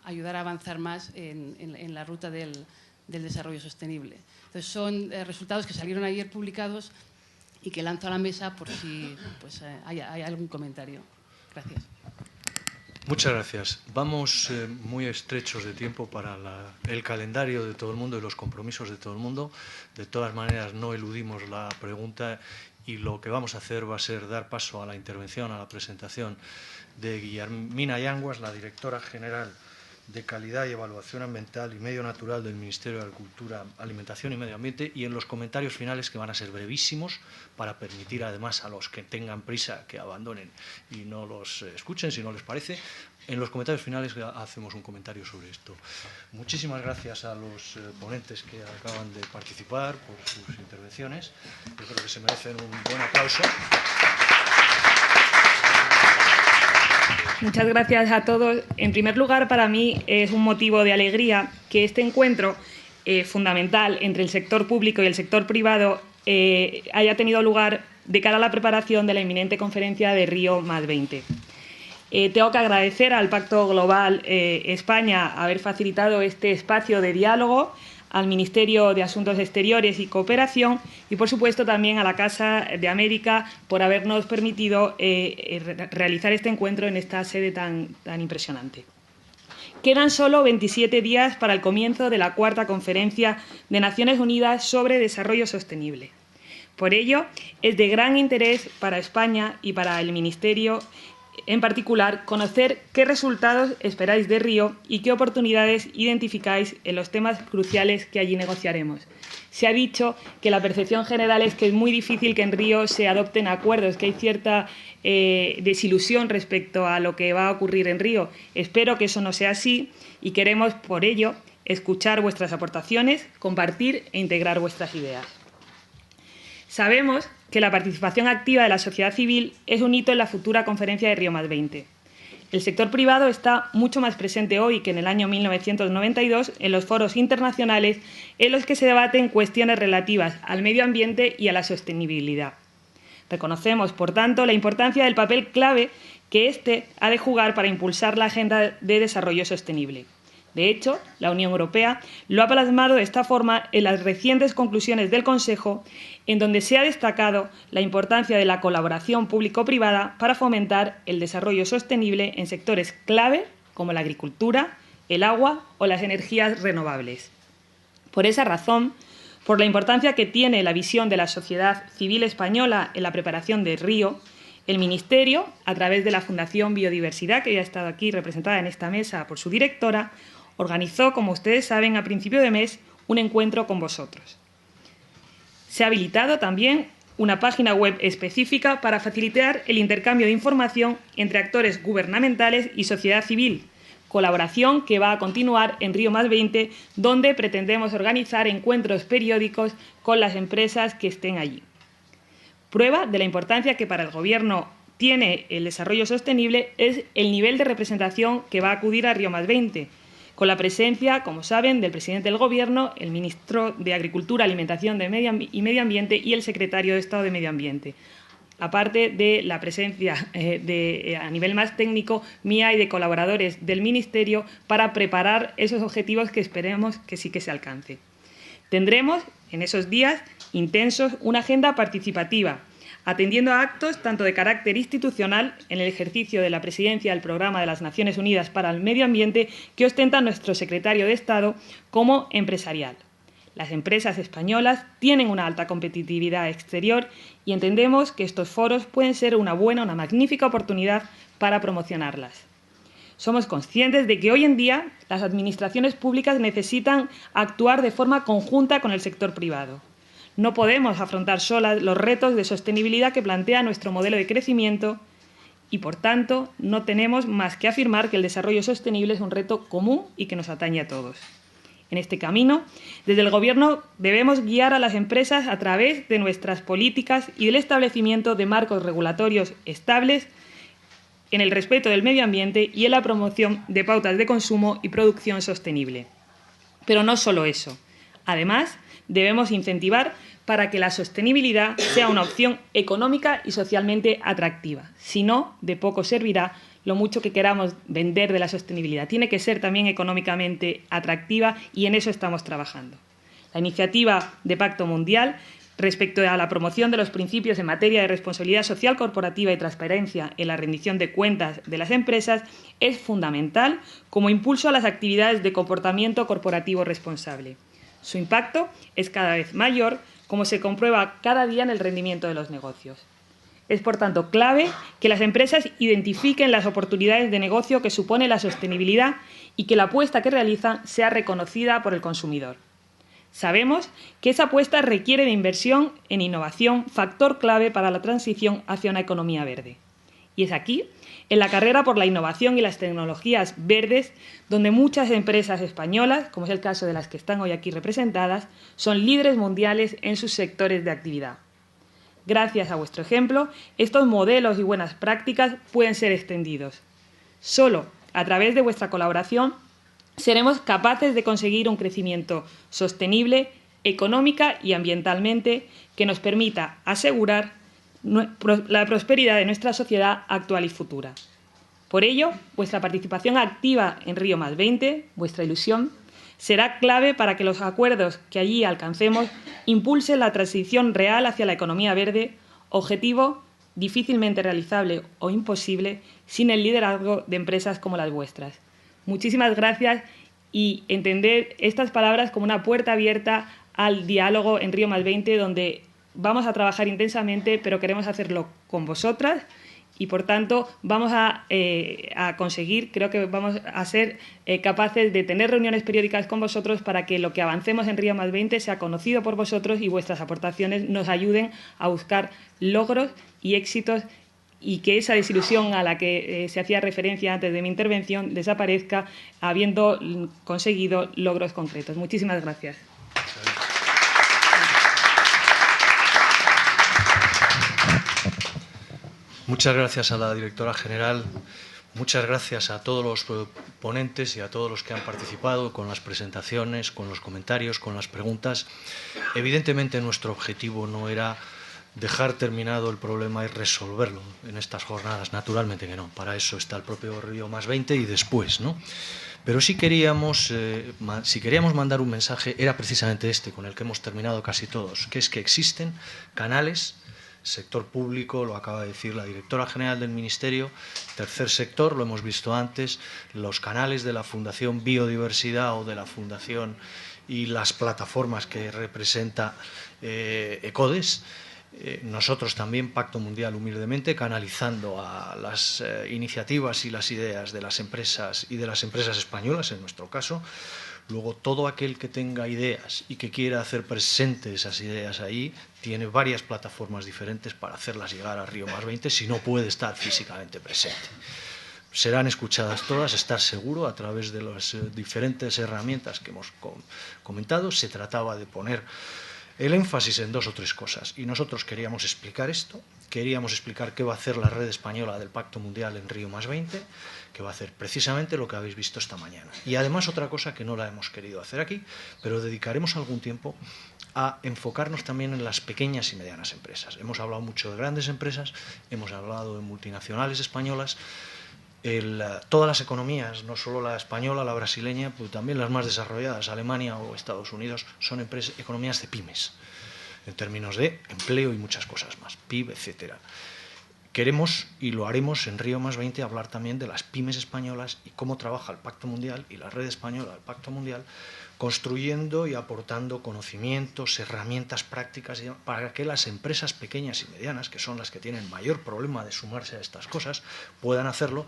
ayudar a avanzar más en la ruta del desarrollo sostenible. Entonces son resultados que salieron ayer publicados y que lanzo a la mesa por si pues, hay algún comentario. Gracias. Muchas gracias. Vamos muy estrechos de tiempo para el calendario de todo el mundo y los compromisos de todo el mundo. De todas maneras, no eludimos la pregunta, y lo que vamos a hacer va a ser dar paso a la intervención, a la presentación de Guillermina Yanguas, la directora general de Calidad y Evaluación Ambiental y Medio Natural del Ministerio de Agricultura, Alimentación y Medio Ambiente, y en los comentarios finales, que van a ser brevísimos, para permitir además a los que tengan prisa que abandonen y no los escuchen si no les parece. En los comentarios finales hacemos un comentario sobre esto. Muchísimas gracias a los ponentes que acaban de participar por sus intervenciones. Yo creo que se merecen un buen aplauso. Muchas gracias a todos. En primer lugar, para mí es un motivo de alegría que este encuentro fundamental entre el sector público y el sector privado haya tenido lugar de cara a la preparación de la inminente conferencia de Río +20. Tengo que agradecer al Pacto Global España haber facilitado este espacio de diálogo, al Ministerio de Asuntos Exteriores y Cooperación y, por supuesto, también a la Casa de América por habernos permitido realizar este encuentro en esta sede tan impresionante. Quedan solo 27 días para el comienzo de la 4ª Conferencia de Naciones Unidas sobre Desarrollo Sostenible. Por ello, es de gran interés para España y para el Ministerio en particular, conocer qué resultados esperáis de Río y qué oportunidades identificáis en los temas cruciales que allí negociaremos. Se ha dicho que la percepción general es que es muy difícil que en Río se adopten acuerdos, que hay cierta desilusión respecto a lo que va a ocurrir en Río. Espero que eso no sea así y queremos, por ello, escuchar vuestras aportaciones, compartir e integrar vuestras ideas. Sabemos que la participación activa de la sociedad civil es un hito en la futura conferencia de Río +20. El sector privado está mucho más presente hoy que en el año 1992 en los foros internacionales en los que se debaten cuestiones relativas al medio ambiente y a la sostenibilidad. Reconocemos, por tanto, la importancia del papel clave que éste ha de jugar para impulsar la agenda de desarrollo sostenible. De hecho, la Unión Europea lo ha plasmado de esta forma en las recientes conclusiones del Consejo, en donde se ha destacado la importancia de la colaboración público-privada para fomentar el desarrollo sostenible en sectores clave como la agricultura, el agua o las energías renovables. Por esa razón, por la importancia que tiene la visión de la sociedad civil española en la preparación de Río, el Ministerio, a través de la Fundación Biodiversidad, que ya ha estado aquí representada en esta mesa por su directora, organizó, como ustedes saben, a principio de mes, un encuentro con vosotros. Se ha habilitado también una página web específica para facilitar el intercambio de información entre actores gubernamentales y sociedad civil, colaboración que va a continuar en Río +20, donde pretendemos organizar encuentros periódicos con las empresas que estén allí. Prueba de la importancia que para el Gobierno tiene el desarrollo sostenible es el nivel de representación que va a acudir a Río +20, con la presencia, como saben, del presidente del Gobierno, el ministro de Agricultura, Alimentación y Medio Ambiente y el secretario de Estado de Medio Ambiente, aparte de la presencia a nivel más técnico mía y de colaboradores del Ministerio para preparar esos objetivos que esperemos que sí que se alcance. Tendremos en esos días intensos una agenda participativa, atendiendo a actos tanto de carácter institucional en el ejercicio de la presidencia del Programa de las Naciones Unidas para el Medio Ambiente que ostenta nuestro secretario de Estado, como empresarial. Las empresas españolas tienen una alta competitividad exterior y entendemos que estos foros pueden ser una magnífica oportunidad para promocionarlas. Somos conscientes de que hoy en día las administraciones públicas necesitan actuar de forma conjunta con el sector privado. No podemos afrontar solas los retos de sostenibilidad que plantea nuestro modelo de crecimiento y, por tanto, no tenemos más que afirmar que el desarrollo sostenible es un reto común y que nos atañe a todos. En este camino, desde el Gobierno debemos guiar a las empresas a través de nuestras políticas y del establecimiento de marcos regulatorios estables en el respeto del medio ambiente y en la promoción de pautas de consumo y producción sostenible. Pero no solo eso. Además, debemos incentivar para que la sostenibilidad sea una opción económica y socialmente atractiva. Si no, de poco servirá lo mucho que queramos vender de la sostenibilidad. Tiene que ser también económicamente atractiva y en eso estamos trabajando. La iniciativa de Pacto Mundial respecto a la promoción de los principios en materia de responsabilidad social corporativa y transparencia en la rendición de cuentas de las empresas es fundamental como impulso a las actividades de comportamiento corporativo responsable. Su impacto es cada vez mayor, como se comprueba cada día en el rendimiento de los negocios. Es, por tanto, clave que las empresas identifiquen las oportunidades de negocio que supone la sostenibilidad y que la apuesta que realizan sea reconocida por el consumidor. Sabemos que esa apuesta requiere de inversión en innovación, factor clave para la transición hacia una economía verde. Y es aquí, en la carrera por la innovación y las tecnologías verdes, donde muchas empresas españolas, como es el caso de las que están hoy aquí representadas, son líderes mundiales en sus sectores de actividad. Gracias a vuestro ejemplo, estos modelos y buenas prácticas pueden ser extendidos. Solo a través de vuestra colaboración seremos capaces de conseguir un crecimiento sostenible, económica y ambientalmente que nos permita asegurar la prosperidad de nuestra sociedad actual y futura. Por ello, vuestra participación activa en Río+20, vuestra ilusión, será clave para que los acuerdos que allí alcancemos impulsen la transición real hacia la economía verde, objetivo difícilmente realizable o imposible sin el liderazgo de empresas como las vuestras. Muchísimas gracias y entended estas palabras como una puerta abierta al diálogo en Río+20, donde vamos a trabajar intensamente, pero queremos hacerlo con vosotras y, por tanto, vamos a conseguir, creo que vamos a ser capaces de tener reuniones periódicas con vosotros para que lo que avancemos en Río+20 sea conocido por vosotros y vuestras aportaciones nos ayuden a buscar logros y éxitos y que esa desilusión a la que se hacía referencia antes de mi intervención desaparezca habiendo conseguido logros concretos. Muchísimas gracias. Muchas gracias a la directora general, muchas gracias a todos los ponentes y a todos los que han participado con las presentaciones, con los comentarios, con las preguntas. Evidentemente nuestro objetivo no era dejar terminado el problema y resolverlo en estas jornadas, naturalmente que no, para eso está el propio Río+20 y después, ¿no? Pero sí queríamos, si queríamos mandar un mensaje, era precisamente este con el que hemos terminado casi todos, que es que existen canales, sector público, lo acaba de decir la directora general del Ministerio, tercer sector, lo hemos visto antes, los canales de la Fundación Biodiversidad o de la Fundación y las plataformas que representa ECODES, nosotros también, Pacto Mundial Humildemente, canalizando a las iniciativas y las ideas de las empresas y de las empresas españolas, en nuestro caso. Luego, todo aquel que tenga ideas y que quiera hacer presentes esas ideas ahí, tiene varias plataformas diferentes para hacerlas llegar a Río+20 si no puede estar físicamente presente. Serán escuchadas todas, estar seguro, a través de las diferentes herramientas que hemos comentado. Se trataba de poner el énfasis en 2 o 3 cosas y nosotros queríamos explicar esto, queríamos explicar qué va a hacer la red española del Pacto Mundial en Río+20, que va a hacer precisamente lo que habéis visto esta mañana. Y además otra cosa que no la hemos querido hacer aquí, pero dedicaremos algún tiempo a enfocarnos también en las pequeñas y medianas empresas. Hemos hablado mucho de grandes empresas, hemos hablado de multinacionales españolas. Todas las economías, no solo la española, la brasileña, pero también las más desarrolladas, Alemania o Estados Unidos, son economías de pymes, en términos de empleo y muchas cosas más, PIB, etcétera. Queremos, y lo haremos en Río+20, hablar también de las pymes españolas y cómo trabaja el Pacto Mundial y la red española del Pacto Mundial, construyendo y aportando conocimientos, herramientas prácticas para que las empresas pequeñas y medianas, que son las que tienen mayor problema de sumarse a estas cosas, puedan hacerlo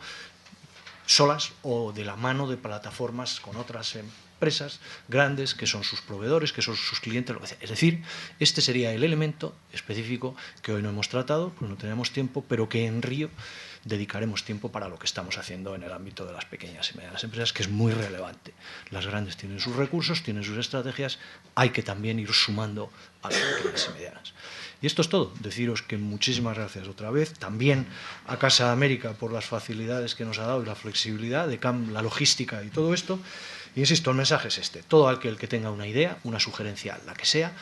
solas o de la mano de plataformas con otras empresas grandes que son sus proveedores, que son sus clientes, lo que sea. Es decir, este sería el elemento específico que hoy no hemos tratado, pues no tenemos tiempo, pero que en Río dedicaremos tiempo para lo que estamos haciendo en el ámbito de las pequeñas y medianas empresas, que es muy relevante. Las grandes tienen sus recursos, tienen sus estrategias, hay que también ir sumando a las pequeñas y medianas. Y esto es todo. Deciros que muchísimas gracias otra vez, también a Casa América por las facilidades que nos ha dado y la flexibilidad, la logística y todo esto. Y insisto, el mensaje es este: todo aquel que tenga una idea, una sugerencia, la que sea,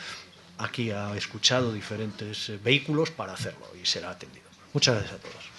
aquí ha escuchado diferentes vehículos para hacerlo y será atendido. Muchas gracias a todos.